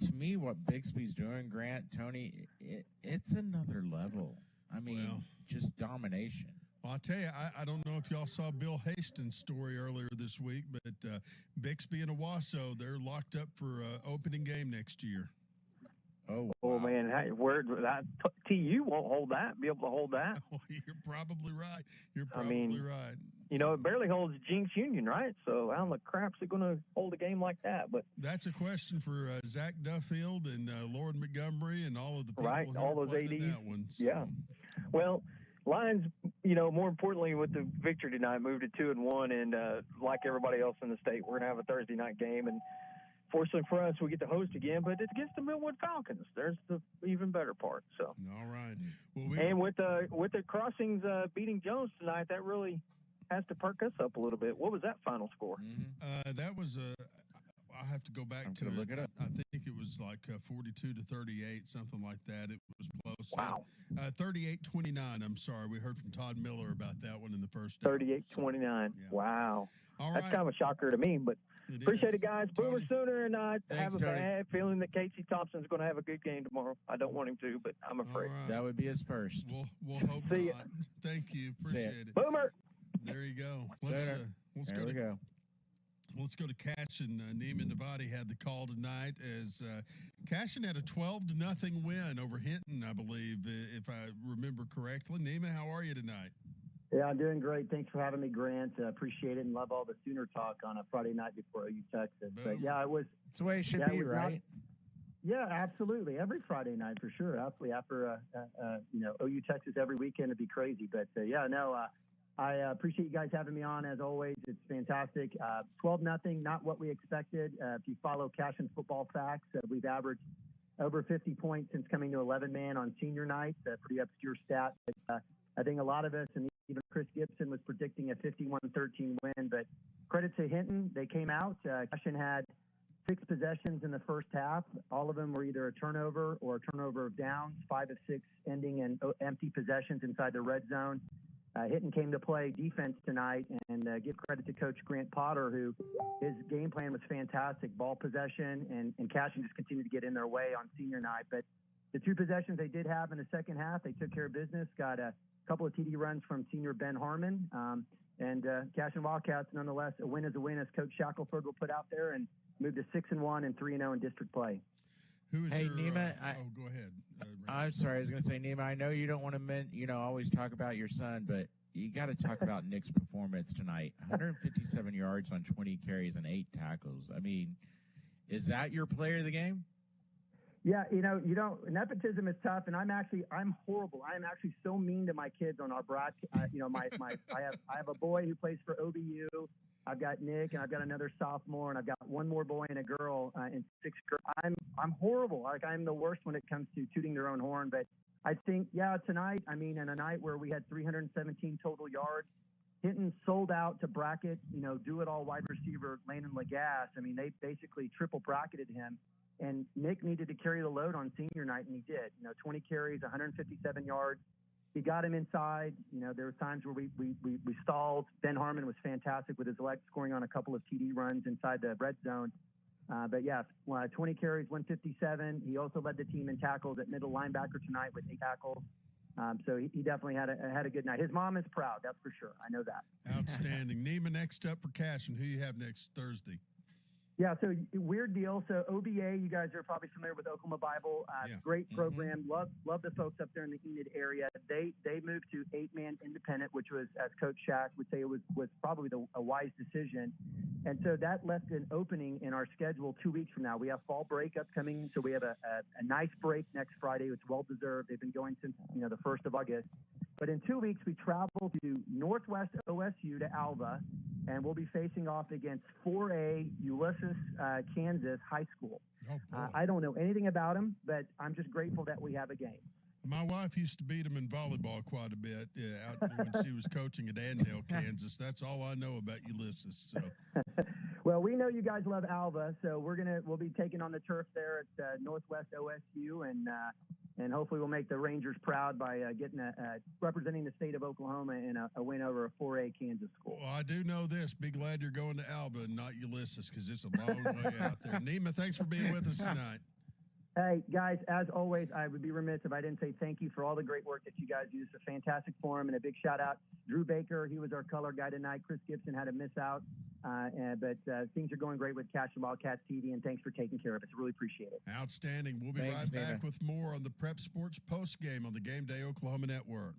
to me, what Bixby's doing, Grant, Tony, it's another level. I mean, just domination. Well, I'll tell you, I don't know if y'all saw Bill Hastings' story earlier this week, but Bixby and Owasso, they're locked up for opening game next year. Oh, wow. Man, TU won't hold that, be able to hold that. You're probably right. Right. It barely holds Jinx Union, right? So how in the crap's it going to hold a game like that? But that's a question for Zach Duffield and Lord Montgomery and all of the people who all those ADs. That one. So. Yeah. Well, Lions, more importantly with the victory tonight, moved to 2-1, and like everybody else in the state, we're going to have a Thursday night game, and fortunately for us, we get to host again, but it's against the Millwood Falcons. There's the even better part. So. All right. Well, with the Crossings beating Jones tonight, that really has to perk us up a little bit. What was that final score? Mm-hmm. That was I have to go back to look it up. I think it was like 42-38, something like that. It was close. Wow. 38-29. I'm sorry. We heard from Todd Miller about that one in the first. 38-29. Yeah. Wow. All That's right. kind of a shocker to me, but appreciate it, guys. Boomer Sooner, and I have a bad feeling that Casey Thompson's going to have a good game tomorrow. I don't want him to, but I'm afraid. Right. That would be his first. We'll hope See not. Thank you. Appreciate it. Boomer. There you go. Let's go to Cashin. Neiman Nevada had the call tonight as Cashin had a 12-0 win over Hinton, I believe, if I remember correctly. Neiman, how are you tonight? Yeah, I'm doing great. Thanks for having me, Grant. Appreciate it and love all the Sooner talk on a Friday night before OU Texas. But yeah, it was. It's the way it should be, right? Yeah, absolutely. Every Friday night for sure. Absolutely. After OU Texas every weekend, it'd be crazy. But I appreciate you guys having me on as always. It's fantastic. 12-0, not what we expected. If you follow Cash and Football Facts, we've averaged over 50 points since coming to 11-man on senior night. Pretty obscure stat. But, I think a lot of us, and even Chris Gibson, was predicting a 51-13 win. But credit to Hinton, they came out. Cashin had 6 possessions in the first half. All of them were either a turnover or a turnover of downs, 5 of 6 ending in empty possessions inside the red zone. Hinton came to play defense tonight, and give credit to Coach Grant Potter, who his game plan was fantastic. Ball possession, and Cashin just continued to get in their way on senior night. But the 2 possessions they did have in the second half, they took care of business, got a couple of TD runs from senior Ben Harmon. And Cashin Wildcats, nonetheless, a win is a win, as Coach Shackelford will put out there, and moved to 6-1 and 3-0 in district play. Who is your, Nima, go ahead. I'm sorry. I was going to say, Nima, I know you don't want to, always talk about your son, but you got to talk about Nick's performance tonight. 157 yards on 20 carries and 8 tackles. I mean, is that your player of the game? Yeah, nepotism is tough, and I'm horrible. I am actually so mean to my kids on our broadcast. I have a boy who plays for OBU. I've got Nick, and I've got another sophomore, and I've got one more boy and a girl in 6th grade. I'm horrible. Like, I'm the worst when it comes to tooting their own horn. But I think, tonight, in a night where we had 317 total yards, Hinton sold out to bracket, do-it-all wide receiver Landon Lagasse. They basically triple bracketed him. And Nick needed to carry the load on senior night, and he did. 20 carries, 157 yards. He got him inside. There were times where we stalled. Ben Harmon was fantastic with his legs, scoring on a couple of TD runs inside the red zone. 20 carries, 157. He also led the team in tackles at middle linebacker tonight with 8 tackles. So he definitely had a good night. His mom is proud, that's for sure. I know that. Outstanding. Nima, next up for Cashin. Who you have next Thursday? Yeah, so weird deal. So OBA, you guys are probably familiar with Oklahoma Bible. Great program. Love the folks up there in the Enid area. They moved to 8-man independent, which was, as Coach Shack would say, it was probably a wise decision. And so that left an opening in our schedule 2 weeks from now. We have fall break upcoming, so we have a nice break next Friday. It's well-deserved. They've been going since the 1st of August. But in 2 weeks, we travel to Northwest OSU to Alva, and we'll be facing off against 4A Ulysses, Kansas High School. I don't know anything about them, but I'm just grateful that we have a game. My wife used to beat them in volleyball quite a bit out when she was coaching at Annandale, Kansas. That's all I know about Ulysses. So. Well, we know you guys love Alva, so we'll be taking on the turf there at Northwest OSU, and hopefully we'll make the Rangers proud by representing the state of Oklahoma in a win over a 4A Kansas school. Well, I do know this. Be glad you're going to Alva and not Ulysses, because it's a long way out there. Nima, thanks for being with us tonight. Hey, guys, as always, I would be remiss if I didn't say thank you for all the great work that you guys do. It's a fantastic forum, and a big shout-out. Drew Baker, he was our color guy tonight. Chris Gibson had to miss out, but things are going great with Cash and Wildcats TV, and thanks for taking care of us. Really appreciate it. Outstanding. We'll be right back with more on the Prep Sports postgame on the Game Day Oklahoma Network.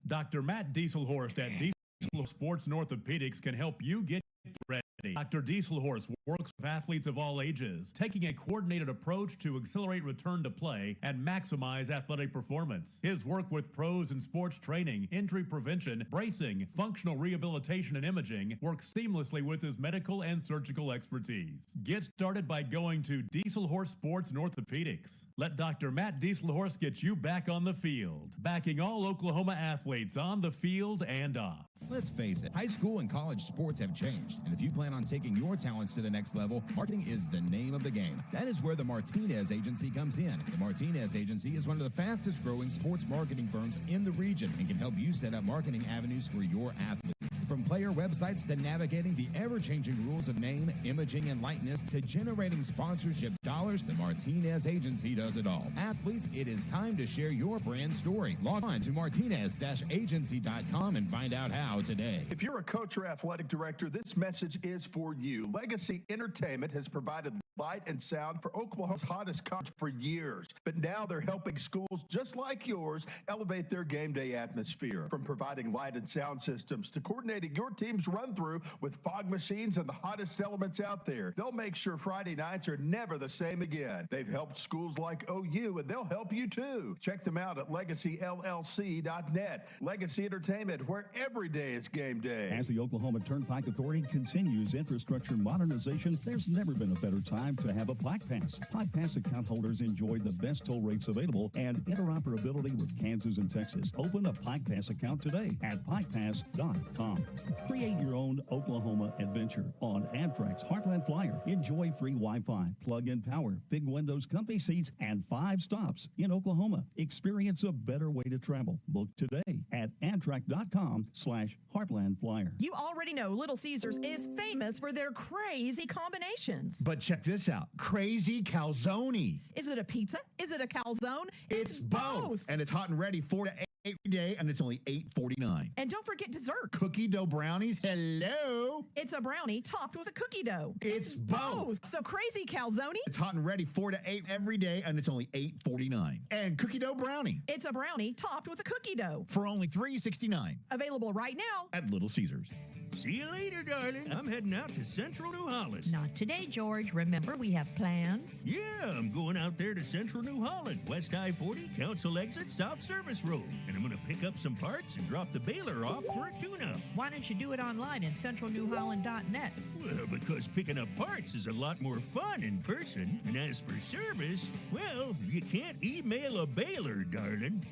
Dr. Matt Dieselhorst at Diesel Sports and Orthopedics can help you get ready. Dr. Dieselhorst works with athletes of all ages, taking a coordinated approach to accelerate return to play and maximize athletic performance. His work with pros in sports training, injury prevention, bracing, functional rehabilitation, and imaging works seamlessly with his medical and surgical expertise. Get started by going to Dieselhorst Sports and Orthopedics. Let Dr. Matt Dieselhorst get you back on the field, backing all Oklahoma athletes on the field and off. Let's face it, high school and college sports have changed, and if you plan on taking your talents to the next level, marketing is the name of the game. That is where the Martinez Agency comes in. The Martinez Agency is one of the fastest growing sports marketing firms in the region and can help you set up marketing avenues for your athletes. From player websites to navigating the ever-changing rules of name, imaging, and likeness to generating sponsorship dollars, the Martinez Agency does it all. Athletes, it is time to share your brand story. Log on to martinez-agency.com and find out how today. If you're a coach or athletic director, this message is for you. Legacy Entertainment has provided light and sound for Oklahoma's hottest college for years. But now they're helping schools just like yours elevate their game day atmosphere. From providing light and sound systems to coordinating your team's run through with fog machines and the hottest elements out there, they'll make sure Friday nights are never the same again. They've helped schools like OU, and they'll help you too. Check them out at legacyllc.net. Legacy Entertainment, where every day is game day. As the Oklahoma Turnpike Authority continues infrastructure modernization, there's never been a better time to have a Pike Pass. Pike Pass account holders enjoy the best toll rates available and interoperability with Kansas and Texas. Open a Pike Pass account today at pikepass.com. Create your own Oklahoma adventure on Amtrak's Heartland Flyer. Enjoy free Wi-Fi, plug-in power, big windows, comfy seats, and 5 stops in Oklahoma. Experience a better way to travel. Book today at Amtrak.com/Heartland Flyer. You already know Little Caesars is famous for their crazy combinations. But check this out. Crazy calzone. Is it a pizza? Is it a calzone? It's both. And it's hot and ready 4 to 8 every day, and it's only $8.49. And don't forget dessert. Cookie dough brownies. Hello. It's a brownie topped with a cookie dough. It's both. So Crazy Calzone. It's hot and ready 4 to 8 every day, and it's only $8.49. And cookie dough brownie. It's a brownie topped with a cookie dough. For only $3.69. Available right now at Little Caesars. See you later, darling. I'm heading out to Central New Holland. Not today, George. Remember, we have plans. Yeah, I'm going out there to Central New Holland, West I-40, Council Exit, South Service Road. And I'm going to pick up some parts and drop the baler off for a tune-up. Why don't you do it online at centralnewholland.net? Well, because picking up parts is a lot more fun in person. And as for service, well, you can't email a baler, darling.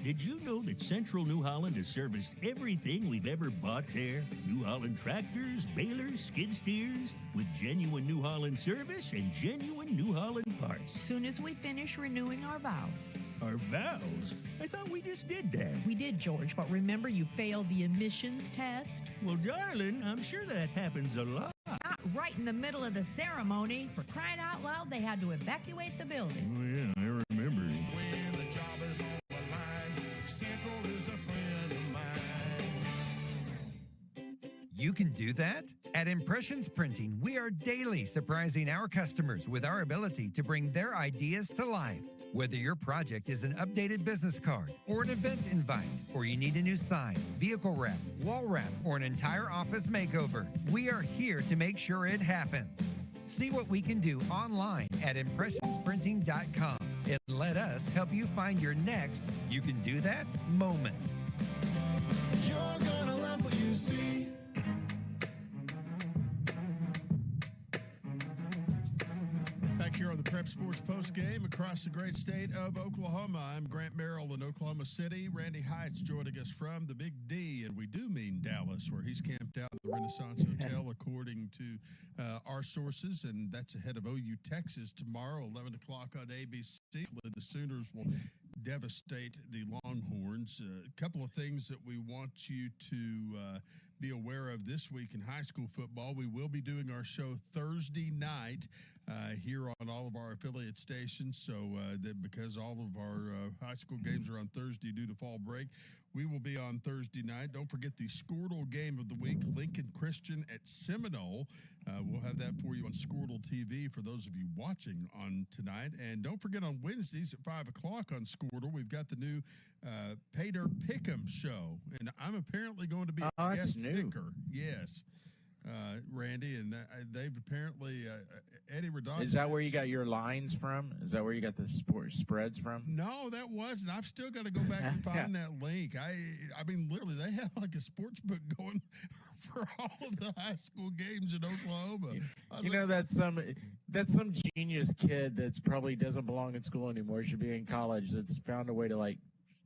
Did you know that Central New Holland has serviced everything we've ever bought there? New Holland tractors, balers, skid steers, with genuine New Holland service and genuine New Holland parts. Soon as we finish renewing our vows. Our vows? I thought we just did that. We did, George, but remember you failed the emissions test? Well, darling, I'm sure that happens a lot. Not right in the middle of the ceremony. For crying out loud, they had to evacuate the building. Oh, yeah, I remember. When the job is on the line, Central is a friend of mine. You can do that? At Impressions Printing, we are daily surprising our customers with our ability to bring their ideas to life. Whether your project is an updated business card or an event invite, or you need a new sign, vehicle wrap, wall wrap, or an entire office makeover, we are here to make sure it happens. See what we can do online at impressionsprinting.com and let us help you find your next you can do that moment. You're gonna love what you see. Back here on the Prep Sports Post Game across the great state of Oklahoma. I'm Grant Merrill in Oklahoma City. Randy Heights joining us from the Big D, and we do mean Dallas, where he's camped out at the Renaissance Hotel, according to our sources, and that's ahead of OU Texas tomorrow, 11 o'clock on ABC. The Sooners will devastate the Longhorns. A couple of things that we want you to be aware of this week in high school football. We will be doing our show Thursday night here on all of our affiliate stations. So that because all of our high school games are on Thursday due to fall break, we will be on Thursday night. Don't forget the Squirtle game of the week, Lincoln Christian at Seminole. We'll have that for you on Squirtle TV for those of you watching on tonight. And don't forget on Wednesdays at 5 o'clock on Squirtle, we've got the new Pay Dirt Pick'em show. And I'm apparently going to be a guest picker. Yes. Randy, and they've apparently Eddie Radosky. Is that where you got your lines from? Is that where you got the spreads from? No, that wasn't. I've still got to go back and find that link. I mean, literally, they have like a sports book going for all of the high school games in Oklahoma. You know, that's some genius kid that's probably doesn't belong in school anymore. Should be in college. That's found a way to like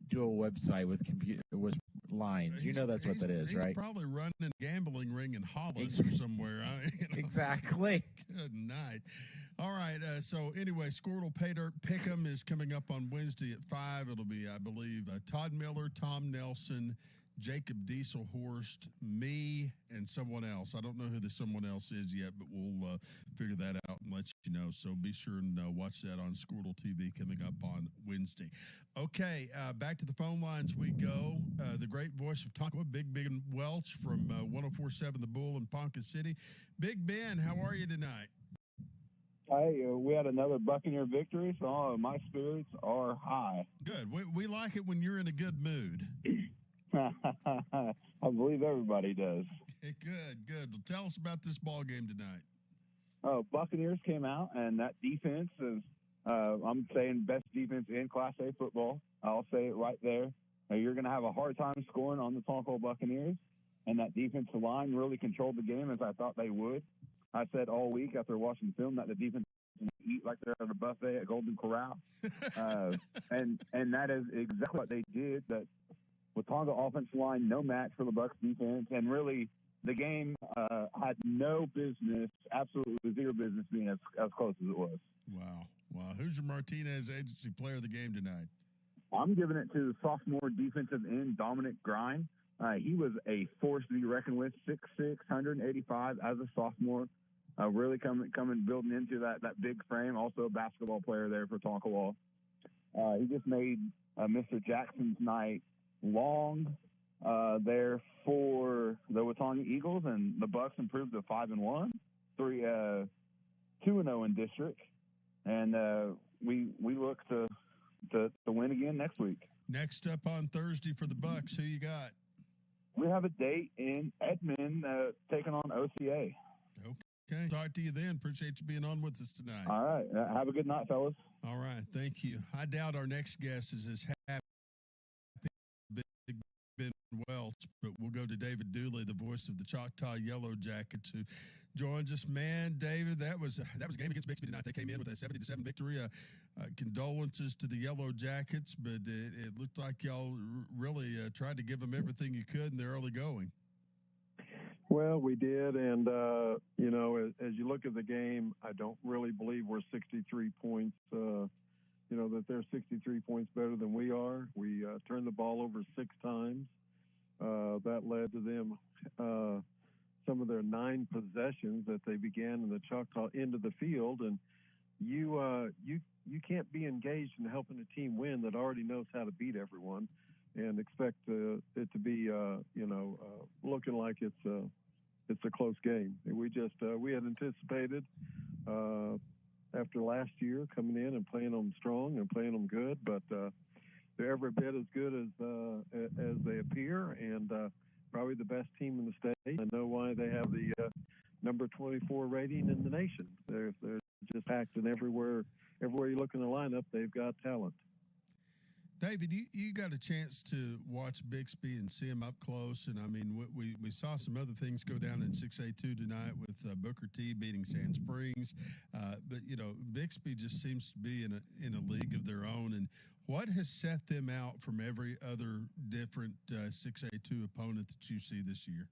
do a website with lines. You know that's what that is, right? He's probably running a gambling ring in Hollis or somewhere. Exactly. Good night. All right. So anyway, Squirtle Pay Dirt Pick'em is coming up on Wednesday at 5. It'll be, I believe, Todd Miller, Tom Nelson, Jacob Dieselhorst, me, and someone else. I don't know who the someone else is yet, but we'll figure that out and let you know. So be sure and watch that on Squirtle TV coming up on Wednesday. Okay, back to the phone lines we go. The great voice of Tonka, Big Ben Welch from 104.7 The Bull in Ponca City. Big Ben, how are you tonight? Hey, we had another Buccaneer victory, so my spirits are high. Good. We like it when you're in a good mood. I believe everybody does. Good. Well, tell us about this ball game tonight. Buccaneers came out, and that defense is, I'm saying, best defense in Class A football. I'll say it right there. You're going to have a hard time scoring on the Tonko Buccaneers, and that defensive line really controlled the game as I thought they would. I said all week after watching film that the defense eat like they're at a buffet at Golden Corral, and that is exactly what they did. That with Tonga offensive line, no match for the Bucs defense, and really the game had no business, absolutely zero business being as close as it was. Wow. Who's your Martinez Agency player of the game tonight? I'm giving it to the sophomore defensive end, Dominic Grind. He was a force to be reckoned with, 6'6", 185 as a sophomore. Really coming building into that big frame. Also a basketball player there for Tonkawa. He just made Mr. Jackson's night long there for the Watonga Eagles, and the Bucs improved to 5-1, 2-0 in district, and we look to win again next week. Next up on Thursday for the Bucs, who you got? We have a date in Edmond taking on OCA. Okay. Talk to you then. Appreciate you being on with us tonight. All right. Have a good night, fellas. All right. Thank you. I doubt our next guest is as happy as Ben Welch, but we'll go to David Dooley, the voice of the Choctaw Yellow Jackets, who joins us. Man, David, that was a game against Bixby tonight. They came in with a 70-7 victory. Condolences to the Yellow Jackets, but it looked like y'all really tried to give them everything you could in their early going. Well, we did, and as you look at the game, I don't really believe we're 63 points. That they're 63 points better than we are. We turned the ball over 6 times. That led to them some of their 9 possessions that they began in the Choctaw end of the field, and you can't be engaged in helping a team win that already knows how to beat everyone, and expect it to be looking like it's a close game. We had anticipated after last year coming in and playing them strong and playing them good, but they're every bit as good as they appear, and probably the best team in the state. I know why they have the number 24 rating in the nation. They're just packed in everywhere you look in the lineup. They've got talent. David, you got a chance to watch Bixby and see him up close, and I mean, we saw some other things go down in 6A2 tonight with Booker T beating Sand Springs, but Bixby just seems to be in a league of their own. And what has set them out from every other different 6A2 opponent that you see this year?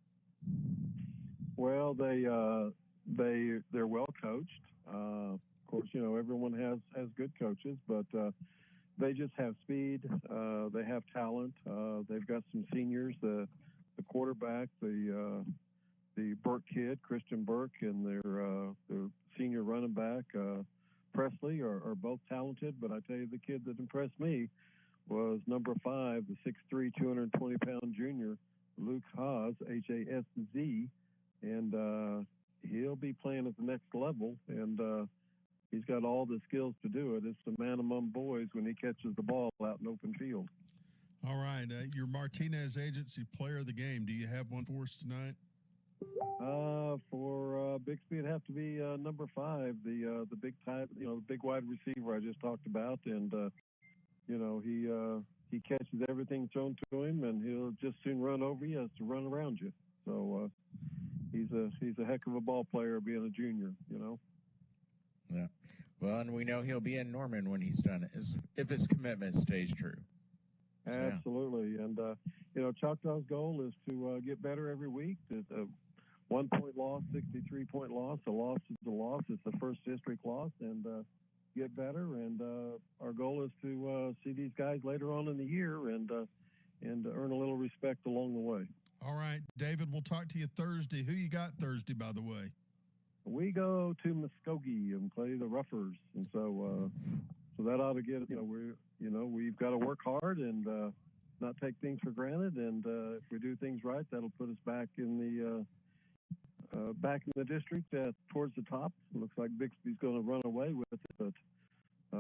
Well, they're well coached. Of course, everyone has good coaches, but they just have speed. They have talent. They've got some seniors. The quarterback, the Burke kid, Christian Burke, and their senior running back, Presley, are both talented. But I tell you, the kid that impressed me was number 5, the 6'3", 220-pound junior, Luke Haas, H-A-S-Z, and he'll be playing at the next level. And he's got all the skills to do it. It's the man among boys when he catches the ball out in open field. All right. Your Martinez Agency player of the game, do you have one for us tonight? For Bixby, it'd have to be number 5, the big type, the big wide receiver I just talked about. And, he catches everything thrown to him, and he'll just soon run over you as to run around you. So he's a heck of a ball player being a junior, Yeah. Well, and we know he'll be in Norman when he's done it, if his commitment stays true. So, absolutely. And, Choctaw's goal is to get better every week. It's a 1-point loss, 63-point loss. A loss is a loss. It's the first district loss, and get better. And our goal is to see these guys later on in the year and earn a little respect along the way. All right, David, we'll talk to you Thursday. Who you got Thursday, by the way? We go to Muskogee and play the Roughers, and so that ought to get we've got to work hard and not take things for granted. And if we do things right, that'll put us back in back in the district towards the top. Looks like Bixby's going to run away with it, but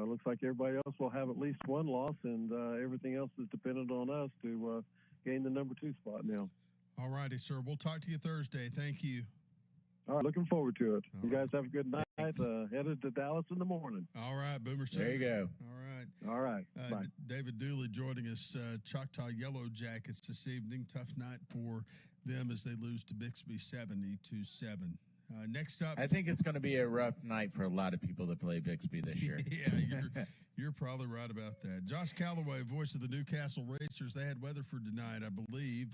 looks like everybody else will have at least one loss, and everything else is dependent on us to gain the number 2 spot now. All righty, sir. We'll talk to you Thursday. Thank you. All right, looking forward to it. All you right. guys have a good night. Headed to Dallas in the morning. All right, Boomer. There you go. All right. All right. Bye. David Dooley joining us, Choctaw Yellow Jackets this evening. Tough night for them as they lose to Bixby 70-7. Next up, I think it's going to be a rough night for a lot of people that play Bixby this year. Yeah, you're probably right about that. Josh Calloway, voice of the Newcastle Racers. They had Weatherford tonight, I believe.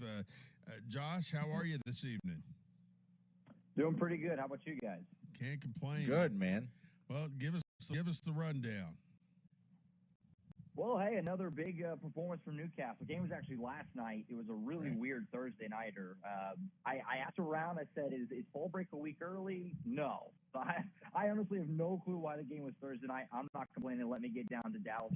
Josh, how are you this evening? Doing pretty good. How about you guys? Can't complain. Good, man. Well, give us the rundown. Well, hey, another big performance from Newcastle. The game was actually last night. It was a really weird Thursday nighter. I asked around. I said, "Is fall break a week early?" No. So I honestly have no clue why the game was Thursday night. I'm not complaining. Let me get down to Dallas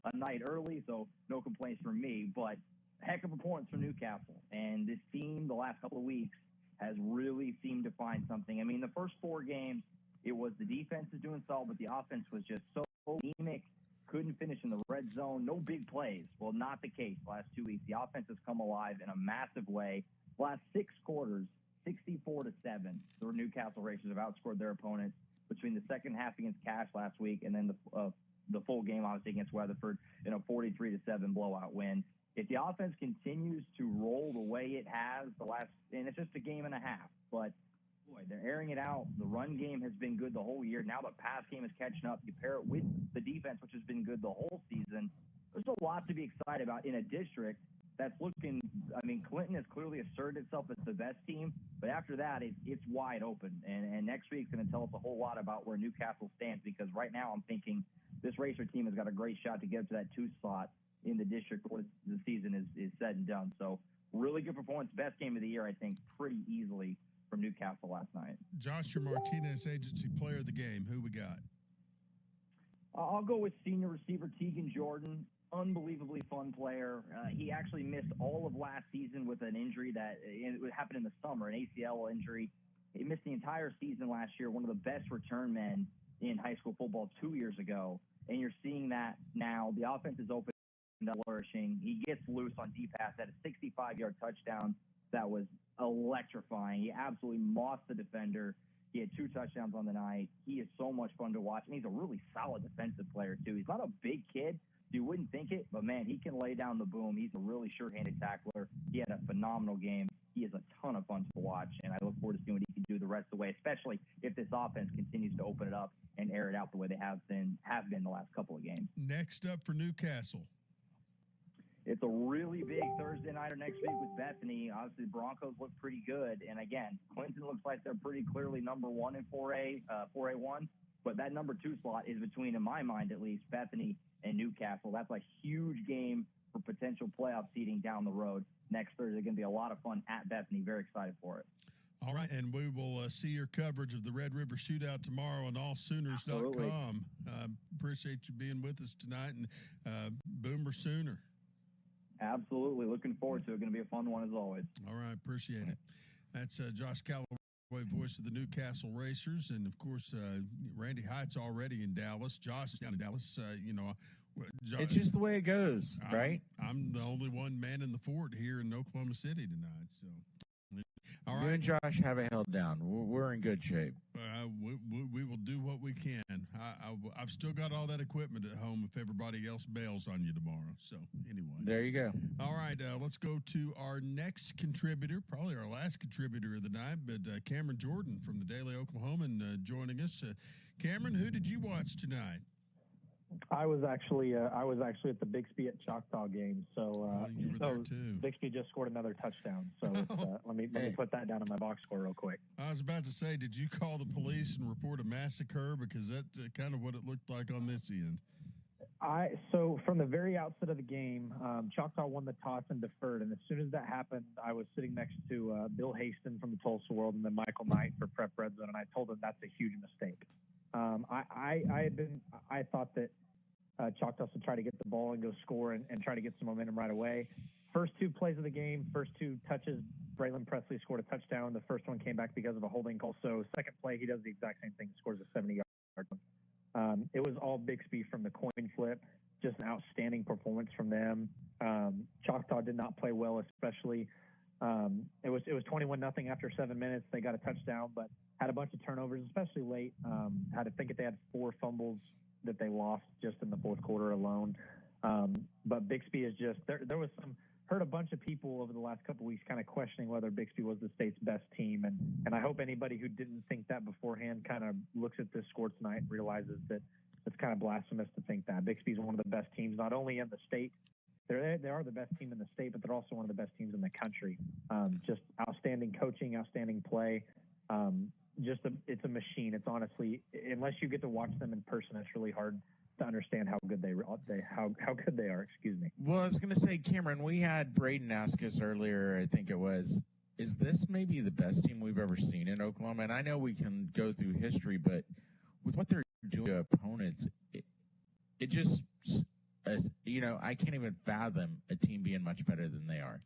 a night early, so no complaints from me. But heck of a performance from Newcastle, and this team the last couple of weeks has really seemed to find something. I mean, the first 4 games, it was the defense is doing solid, but the offense was just so anemic. Couldn't finish in the red zone. No big plays. Well, not the case the last 2 weeks. The offense has come alive in a massive way. Last 6 quarters, 64-7. The Newcastle Racers have outscored their opponents between the second half against Cash last week and then the full game, obviously, against Weatherford in a 43-7 blowout win. If the offense continues to roll the way it has and it's just a game and a half, but boy, they're airing it out. The run game has been good the whole year. Now the pass game is catching up. You pair it with the defense, which has been good the whole season. There's a lot to be excited about in a district that's looking. I mean, Clinton has clearly asserted itself as the best team, but after that, it's wide open. And next week's going to tell us a whole lot about where Newcastle stands, because right now I'm thinking this Racer team has got a great shot to get to that 2 spot in the district before the season is said and done. So really good performance. Best game of the year, I think, pretty easily from Newcastle last night. Josh, your Martinez Agency player of the game. Who we got? I'll go with senior receiver Tegan Jordan. Unbelievably fun player. He actually missed all of last season with an injury that it happened in the summer, an ACL injury. He missed the entire season last year, one of the best return men in high school football 2 years ago. And you're seeing that now. The offense is open and flourishing. He gets loose on deep pass at a 65-yard touchdown that was electrifying. He absolutely mossed the defender. He had 2 touchdowns on the night. He is so much fun to watch, and he's a really solid defensive player, too. He's not a big kid. You wouldn't think it, but, man, he can lay down the boom. He's a really sure-handed tackler. He had a phenomenal game. He is a ton of fun to watch, and I look forward to seeing what he can do the rest of the way, especially if this offense continues to open it up and air it out the way they have been the last couple of games. Next up for Newcastle. It's a really big Thursday nighter next week with Bethany. Obviously, the Broncos look pretty good. And, again, Clinton looks like they're pretty clearly number 1 in 4A1. But that number 2 slot is between, in my mind at least, Bethany and Newcastle. That's a huge game for potential playoff seeding down the road. Next Thursday, going to be a lot of fun at Bethany. Very excited for it. All right, and we will see your coverage of the Red River Shootout tomorrow on allsooners.com. Appreciate you being with us tonight, and Boomer Sooner. Absolutely. Looking forward to it. Going to be a fun one as always. All right. Appreciate it. That's Josh Calloway, voice of the Newcastle Racers. And, of course, Randy Hite's already in Dallas. Josh is down in Dallas. It's just the way it goes, right? I'm the only one man in the fort here in Oklahoma City tonight. So, all right. You and Josh have it held down. We're in good shape. We will do what we can. I've still got all that equipment at home if everybody else bails on you tomorrow. So, anyway. There you go. All right, let's go to our next contributor, probably our last contributor of the night, but Cameron Jordan from the Daily Oklahoman joining us. Cameron, who did you watch tonight? I was actually at the Bixby at Choctaw game. So, you were there too. Bixby just scored another touchdown. So let me put that down in my box score real quick. I was about to say, did you call the police and report a massacre? Because that's kind of what it looked like on this end. So from the very outset of the game, Choctaw won the toss and deferred. And as soon as that happened, I was sitting next to Bill Haston from the Tulsa World and then Michael Knight for Prep Red Zone, and I told him that's a huge mistake. I thought that Choctaw should try to get the ball and go score and try to get some momentum right away. first two plays of the game, first two touches, Braylon Presley scored a touchdown. The first one came back because of a holding call. So second play, he does the exact same thing, scores a 70-yard one. It was all Bixby from the coin flip. Just an outstanding performance from them. Choctaw did not play well, especially. It was 21-0 after 7 minutes. They got a touchdown, but had a bunch of turnovers, especially late. I think they had 4 fumbles that they lost just in the fourth quarter alone. But Bixby is just there was heard a bunch of people over the last couple of weeks kind of questioning whether Bixby was the state's best team, and I hope anybody who didn't think that beforehand kind of looks at this score tonight and realizes that it's kind of blasphemous to think that. Bixby's one of the best teams, not only in the state. They are the best team in the state, but they're also one of the best teams in the country. Just outstanding coaching, outstanding play. It's a machine. It's honestly, unless you get to watch them in person, it's really hard to understand how good how good they are. Excuse me. Well, I was going to say, Cameron, we had Braden ask us earlier, I think it was, is this maybe the best team we've ever seen in Oklahoma? And I know we can go through history, but with what they're doing to opponents, it just, I can't even fathom a team being much better than they are.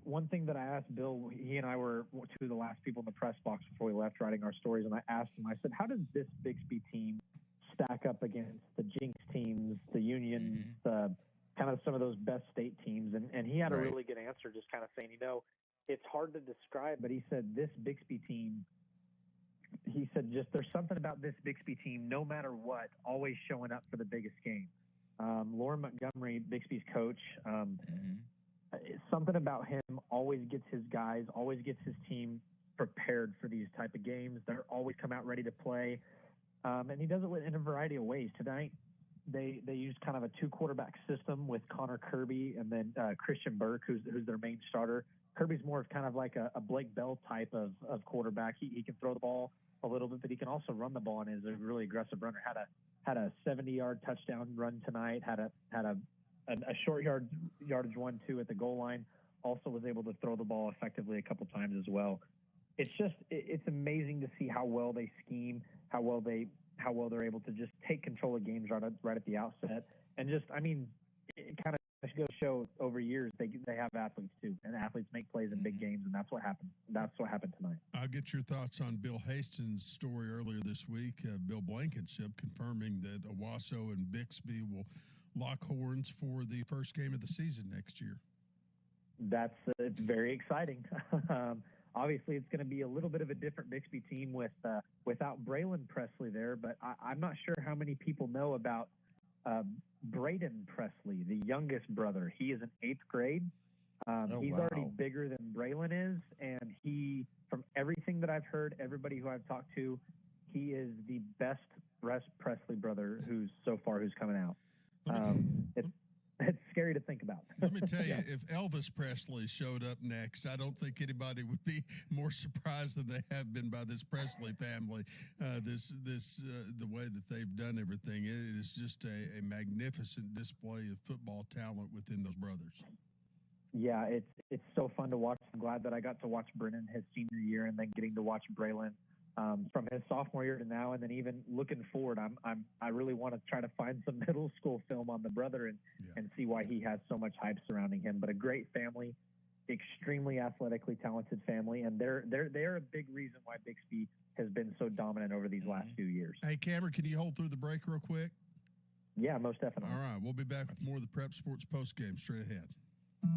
One thing that I asked Bill, he and I were two of the last people in the press box before we left writing our stories, and I asked him, I said, how does this Bixby team stack up against the Jinx teams, the Union, the kind of some of those best state teams? And he had a really good answer, just kind of saying, it's hard to describe, but he said this Bixby team, he said just there's something about this Bixby team, no matter what, always showing up for the biggest game. Lauren Montgomery, Bixby's coach, something about him always gets his guys, always gets his team prepared for these type of games. They're always come out ready to play. And he does it in a variety of ways. Tonight, they used kind of a 2-quarterback system with Connor Kirby and then Christian Burke, who's their main starter. Kirby's more of kind of like a Blake Bell type of quarterback. He can throw the ball a little bit, but he can also run the ball and is a really aggressive runner. Had a 70-yard touchdown run tonight. Had a short yardage 1-2 at the goal line. Also was able to throw the ball effectively a couple times as well. It's amazing to see how well they scheme, how well they're able to just take control of games right at the outset. And it kind of goes to show over years they have athletes too, and athletes make plays in big games, and that's what happened. That's what happened tonight. I'll get your thoughts on Bill Hastings' story earlier this week. Bill Blankenship confirming that Owasso and Bixby will lock horns for the first game of the season next year. It's very exciting. Obviously, it's going to be a little bit of a different Bixby team without Braylon Presley there, but I'm not sure how many people know about Braden Presley, the youngest brother. He is in 8th grade. He's already bigger than Braylon is, and he, from everything that I've heard, everybody who I've talked to, he is the best Presley brother who's coming out. It's scary to think about. Let me tell you, if Elvis Presley showed up next, I don't think anybody would be more surprised than they have been by this Presley family. The way that they've done everything, it is just a magnificent display of football talent within those brothers. Yeah, it's so fun to watch. I'm glad that I got to watch Brennan his senior year, and then getting to watch Braylon from his sophomore year to now, and then even looking forward, I really want to try to find some middle school film on the brother and see why he has so much hype surrounding him. But a great family, extremely athletically talented family, and they're a big reason why Bixby has been so dominant over these last few years. Hey, Cameron, can you hold through the break real quick? Yeah, most definitely. All right, we'll be back with more of the Prep Sports postgame straight ahead.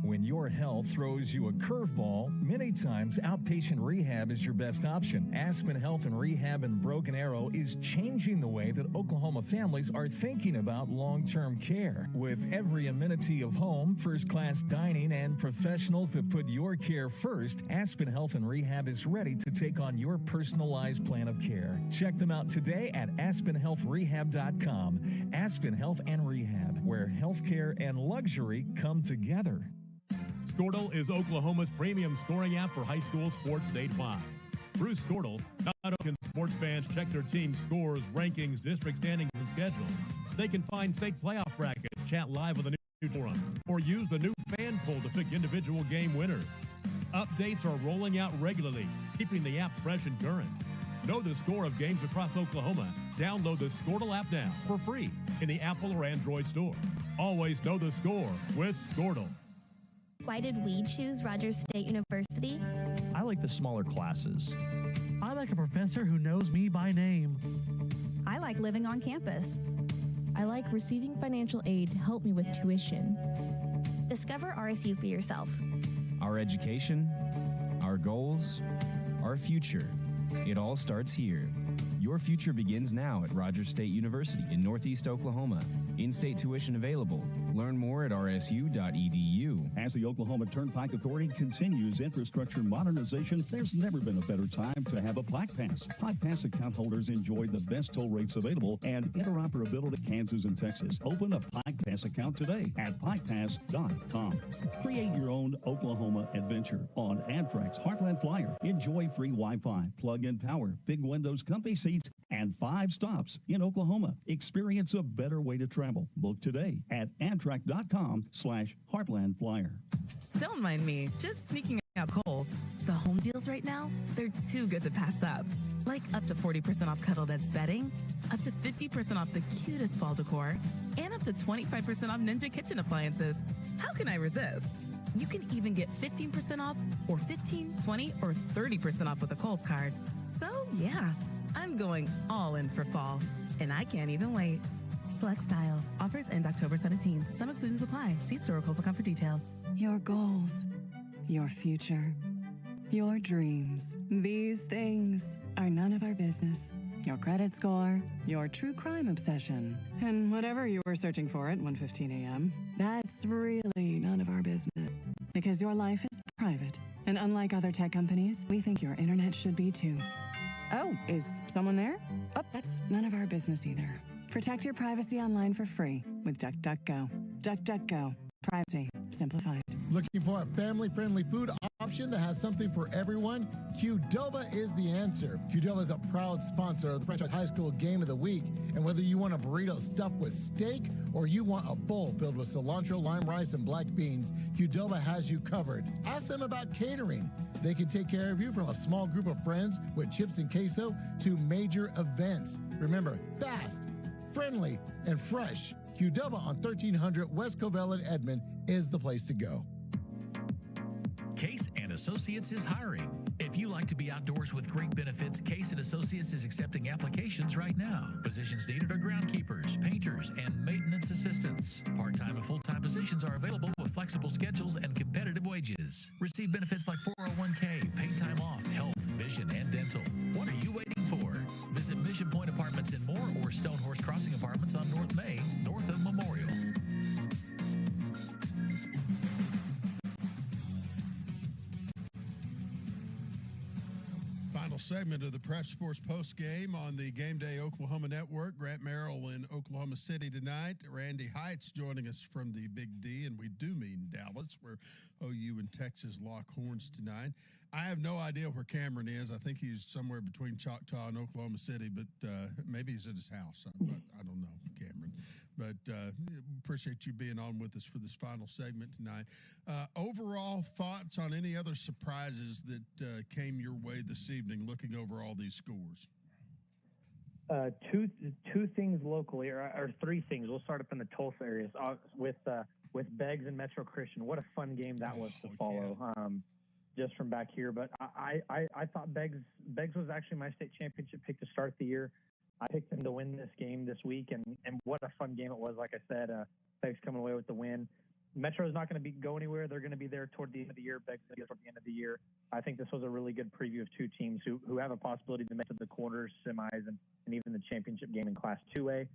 When your health throws you a curveball, many times outpatient rehab is your best option. Aspen Health and Rehab in Broken Arrow is changing the way that Oklahoma families are thinking about long-term care. With every amenity of home, first-class dining, and professionals that put your care first, Aspen Health and Rehab is ready to take on your personalized plan of care. Check them out today at aspenhealthrehab.com. Aspen Health and Rehab, where healthcare and luxury come together. Skortle is Oklahoma's premium scoring app for high school sports statewide. Through Skortle, not only can sports fans check their team's scores, rankings, district standings, and schedules, they can find state playoff brackets, chat live with a new forum, or use the new fan poll to pick individual game winners. Updates are rolling out regularly, keeping the app fresh and current. Know the score of games across Oklahoma Download the Squirtle app now for free in the Apple or Android store. Always know the score with Squirtle. Why did we choose Rogers State University? I like the smaller classes. I like a professor who knows me by name. I like living on campus. I like receiving financial aid to help me with tuition. Discover RSU for yourself. Our education, our goals, our future. It all starts here. Your future begins now at Rogers State University in Northeast Oklahoma. In-state tuition available. Learn more at rsu.edu. As the Oklahoma Turnpike Authority continues infrastructure modernization, there's never been a better time to have a Pike Pass. Pike Pass account holders enjoy the best toll rates available and interoperability in Kansas and Texas. Open a Pike Pass account today at pikepass.com. Create your own Oklahoma adventure on Amtrak's Heartland Flyer. Enjoy free Wi-Fi, plug-in power, big windows, comfy seats, and 5 stops in Oklahoma. Experience a better way to travel. Book today at Amtrak.com/Heartland Flyer. Don't mind me, just sneaking out Kohl's. The home deals right now, they're too good to pass up. Like up to 40% off Cuddle Beds bedding, up to 50% off the cutest fall decor, and up to 25% off Ninja kitchen appliances. How can I resist? You can even get 15% off or 15, 20, or 30% off with a Kohl's card. So yeah, I'm going all in for fall, and I can't even wait. Select styles. Offers end October 17th. Some exclusions apply. See store or Kohl's.com for details. Your goals, your future, your dreams. These things are none of our business. Your credit score, your true crime obsession, and whatever you were searching for at 1:15 a.m., that's really none of our business. Because your life is private. And unlike other tech companies, we think your internet should be too. Oh, is someone there? Oh, that's none of our business either. Protect your privacy online for free with DuckDuckGo. DuckDuckGo. Privacy simplified. Looking for a family-friendly food option that has something for everyone? Qdoba is the answer. Qdoba is a proud sponsor of the Franchise High School Game of the Week. And whether you want a burrito stuffed with steak or you want a bowl filled with cilantro, lime rice, and black beans, Qdoba has you covered. Ask them about catering. They can take care of you from a small group of friends with chips and queso to major events. Remember, fast, friendly, and fresh. Qdoba on 1300 West Covell in Edmond is the place to go. Case and Associates is hiring. If you like to be outdoors with great benefits, Case and Associates is accepting applications right now. Positions needed are groundkeepers, painters, and maintenance assistants. Part-time and full-time positions are available with flexible schedules and competitive wages. Receive benefits like 401k, paid time off, health, vision, and dental. What are you waiting for? Visit Mission Point Apartments in Moore or Stonehorse Crossing Apartments on North Main, north of Memorial. Final segment of the Prep Sports Post Game on the Game Day Oklahoma Network. Grant Merrill in Oklahoma City tonight. Randy Heights joining us from the Big D, and we do mean Dallas, where OU and Texas lock horns tonight. I have no idea where Cameron is. I think he's somewhere between Choctaw and Oklahoma City, but maybe he's at his house. I don't know, Cameron. But appreciate you being on with us for this final segment tonight. Overall thoughts on any other surprises that came your way this evening, looking over all these scores? Two things locally, or three things. We'll start up in the Tulsa areas with Beggs and Metro Christian. What a fun game that was to follow. Yeah. Just from back here, but I thought Beggs was actually my state championship pick to start the year. I picked them to win this game this week, and what a fun game it was. Like I said, Beggs coming away with the win. Metro's not going to go anywhere. They're going to be there toward the end of the year. Beggs going to be toward the end of the year. I think this was a really good preview of two teams who have a possibility to make it to the quarters, semis, and even the championship game in Class 2A.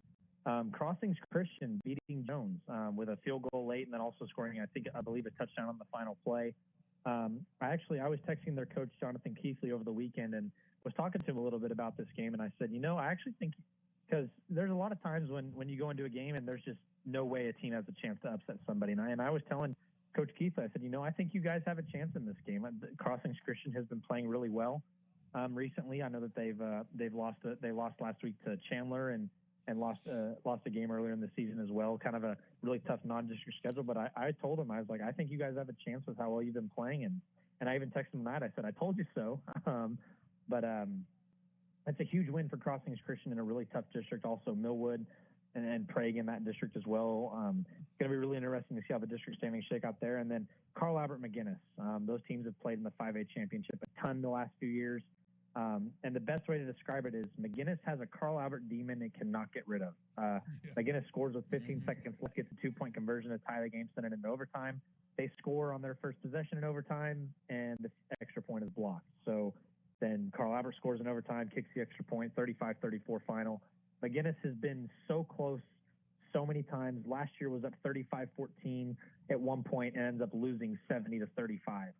Crossings Christian beating Jones with a field goal late and then also scoring, I believe, a touchdown on the final play. I was texting their coach, Jonathan Keithley, over the weekend and was talking to him a little bit about this game. And I said, I actually think, because there's a lot of times when you go into a game and there's just no way a team has a chance to upset somebody. And I was telling Coach Keithley, I said, I think you guys have a chance in this game. Crossings Christian has been playing really well recently. I know that they lost last week to Chandler and lost a game earlier in the season as well. Kind of a really tough non-district schedule. But I told him, I was like, I think you guys have a chance with how well you've been playing. And I even texted him that. I said, I told you so. It's a huge win for Crossings Christian in a really tough district. Also Millwood and Prague in that district as well. It's going to be really interesting to see how the district standings shake out there. And then Carl Albert McGinnis. Those teams have played in the 5A championship a ton the last few years. And the best way to describe it is McGinnis has a Carl Albert demon it cannot get rid of. McGinnis scores with 15 seconds left, gets a 2-point conversion to tie the game, send it into overtime. They score on their first possession in overtime, and the extra point is blocked. So then Carl Albert scores in overtime, kicks the extra point, 35-34 final. McGinnis has been so close so many times. Last year was up 35-14 at one point and ends up losing 70-35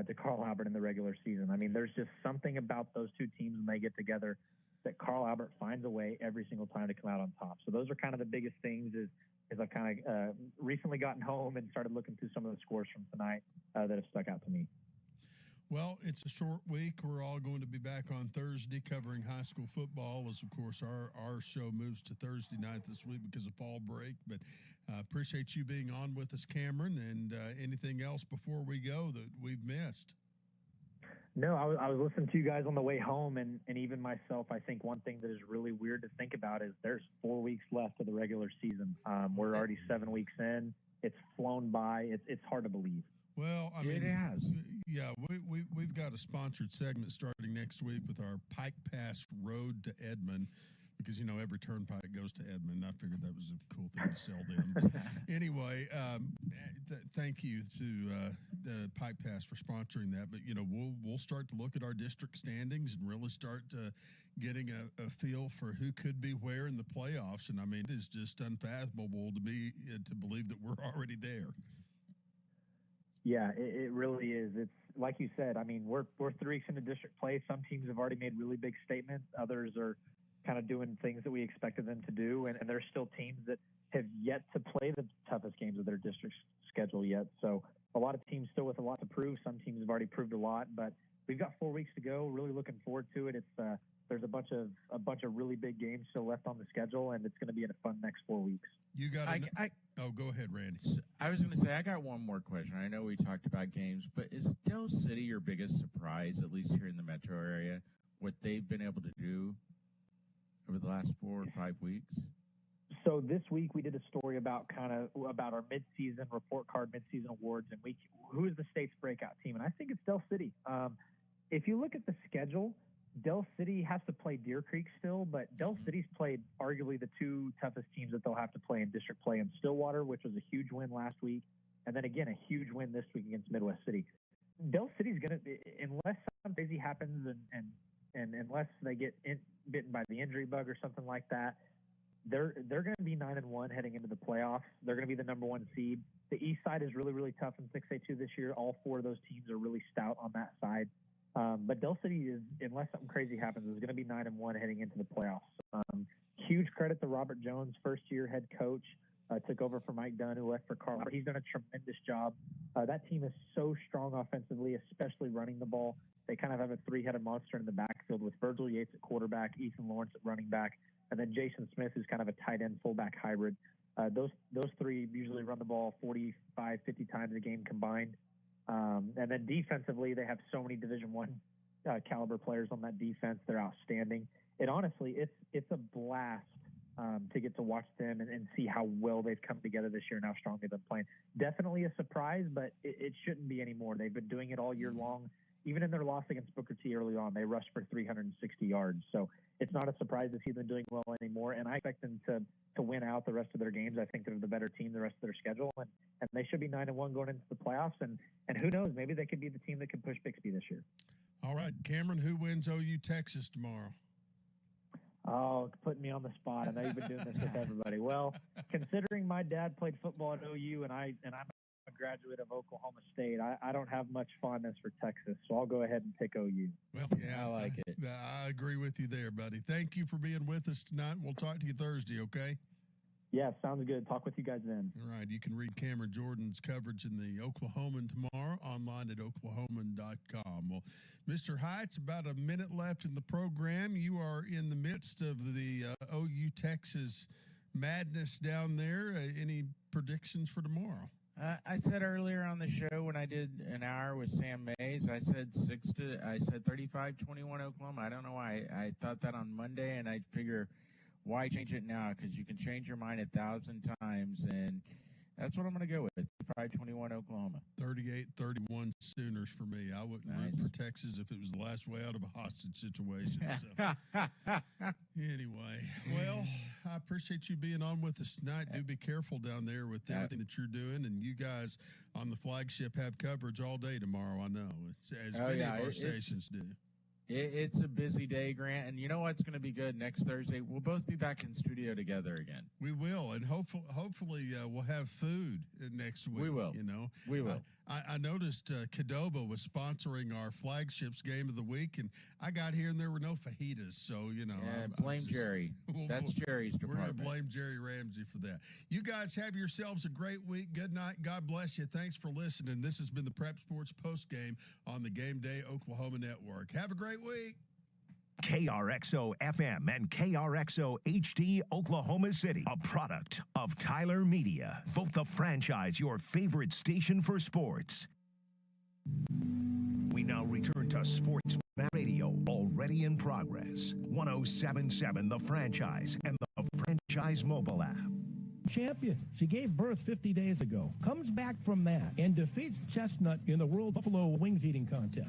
to Carl Albert in the regular season. I mean, there's just something about those two teams when they get together that Carl Albert finds a way every single time to come out on top. So those are kind of the biggest things is I've kind of recently gotten home and started looking through some of the scores from tonight that have stuck out to me. Well, it's a short week. We're all going to be back on Thursday covering high school football as, of course, our show moves to Thursday night this week because of fall break. But appreciate you being on with us, Cameron, and anything else before we go that we've missed? No, I was listening to you guys on the way home, and even myself, I think one thing that is really weird to think about is there's 4 weeks left of the regular season. We're already 7 weeks in. It's flown by. It's hard to believe. Well, I mean, it has. Yeah, we've got a sponsored segment starting next week with our Pike Pass Road to Edmond because, you know, every turnpike goes to Edmond. I figured that was a cool thing to sell them. But anyway, thank you to Pike Pass for sponsoring that. But, you know, we'll start to look at our district standings and really start getting a feel for who could be where in the playoffs. And, I mean, it is just unfathomable to me to believe that we're already there. Yeah, it really is. It's like you said. I mean, we're 3 weeks into district play. Some teams have already made really big statements. Others are kind of doing things that we expected them to do, and there's still teams that have yet to play the toughest games of their district schedule yet. So a lot of teams still with a lot to prove. Some teams have already proved a lot, but we've got 4 weeks to go. Really looking forward to it. It's there's a bunch of really big games still left on the schedule, and it's going to be a fun next 4 weeks. You got go ahead, Randy. I was going to say, I got one more question. I know we talked about games, but is Dell City your biggest surprise, at least here in the metro area, what they've been able to do over the last 4 or 5 weeks? So this week we did a story about our midseason report card, midseason awards, and who is the state's breakout team? And I think it's Dell City. If you look at the schedule, Dell City has to play Deer Creek still, but Dell City's played arguably the 2 toughest teams that they'll have to play in district play in Stillwater, which was a huge win last week, and then again a huge win this week against Midwest City. Dell City's going to, unless something crazy happens and unless they get bitten by the injury bug or something like that, they're going to be 9-1 heading into the playoffs. They're going to be the number 1 seed. The East side is really, really tough in 6A2 this year. All 4 of those teams are really stout on that side. But Dell City is, unless something crazy happens, is going to be 9-1 heading into the playoffs. Huge credit to Robert Jones, first-year head coach, took over for Mike Dunn, who left for Carl. He's done a tremendous job. That team is so strong offensively, especially running the ball. They kind of have a 3-headed monster in the backfield with Virgil Yates at quarterback, Ethan Lawrence at running back, and then Jason Smith, who's kind of a tight end fullback hybrid. Those 3 usually run the ball 45, 50 times a game combined. And then defensively, they have so many Division I caliber players on that defense. They're outstanding. And honestly, it's a blast to get to watch them and see how well they've come together this year and how strong they've been playing. Definitely a surprise, but it shouldn't be anymore. They've been doing it all year long. Even in their loss against Booker T early on, they rushed for 360 yards. So it's not a surprise to see them doing well anymore. And I expect them to win out the rest of their games. I think they're the better team the rest of their schedule. And they should be 9-1 going into the playoffs. And who knows, maybe they could be the team that can push Bixby this year. All right, Cameron, who wins OU Texas tomorrow? Oh, putting me on the spot. I know you've been doing this with everybody. Well, considering my dad played football at OU and I'm a graduate of Oklahoma State, I don't have much fondness for Texas, so I'll go ahead and pick OU. Well, yeah, I like it. I agree with you there, buddy. Thank you for being with us tonight. We'll talk to you Thursday, okay? Yeah, sounds good. Talk with you guys then. All right. You can read Cameron Jordan's coverage in the Oklahoman tomorrow online at oklahoman.com. Well, Mr. Heights, about a minute left in the program. You are in the midst of the OU Texas madness down there. Any predictions for tomorrow? I said earlier on the show when I did an hour with Sam Mays, I said 35-21 Oklahoma. I don't know why. I thought that on Monday, and I figure why change it now? Because you can change your mind 1,000 times, and that's what I'm going to go with. 35-21 Oklahoma. 38-31 Sooners for me. I wouldn't root for Texas if it was the last way out of a hostage situation. So. Anyway, well, I appreciate you being on with us tonight. Do be careful down there with everything that you're doing, and you guys on the flagship have coverage all day tomorrow. I know, as many of our stations do. It's a busy day, Grant, and you know what's going to be good next Thursday? We'll both be back in studio together again. We will, and hopefully we'll have food next week. We will. You know, we will. I noticed Qdoba was sponsoring our flagships game of the week, and I got here and there were no fajitas. So you know, blame Jerry. That's Jerry's department. We're going to blame Jerry Ramsey for that. You guys have yourselves a great week. Good night. God bless you. Thanks for listening. This has been the Prep Sports Post Game on the Game Day Oklahoma Network. Have a great week. KRXO FM and KRXO HD Oklahoma City, a product of Tyler Media. Vote the franchise your favorite station for sports. We now return to Sports Radio, already in progress. 107.7 The Franchise and the Franchise mobile app. Champion. She gave birth 50 days ago. Comes back from that and defeats Chestnut in the World Buffalo Wings Eating Contest.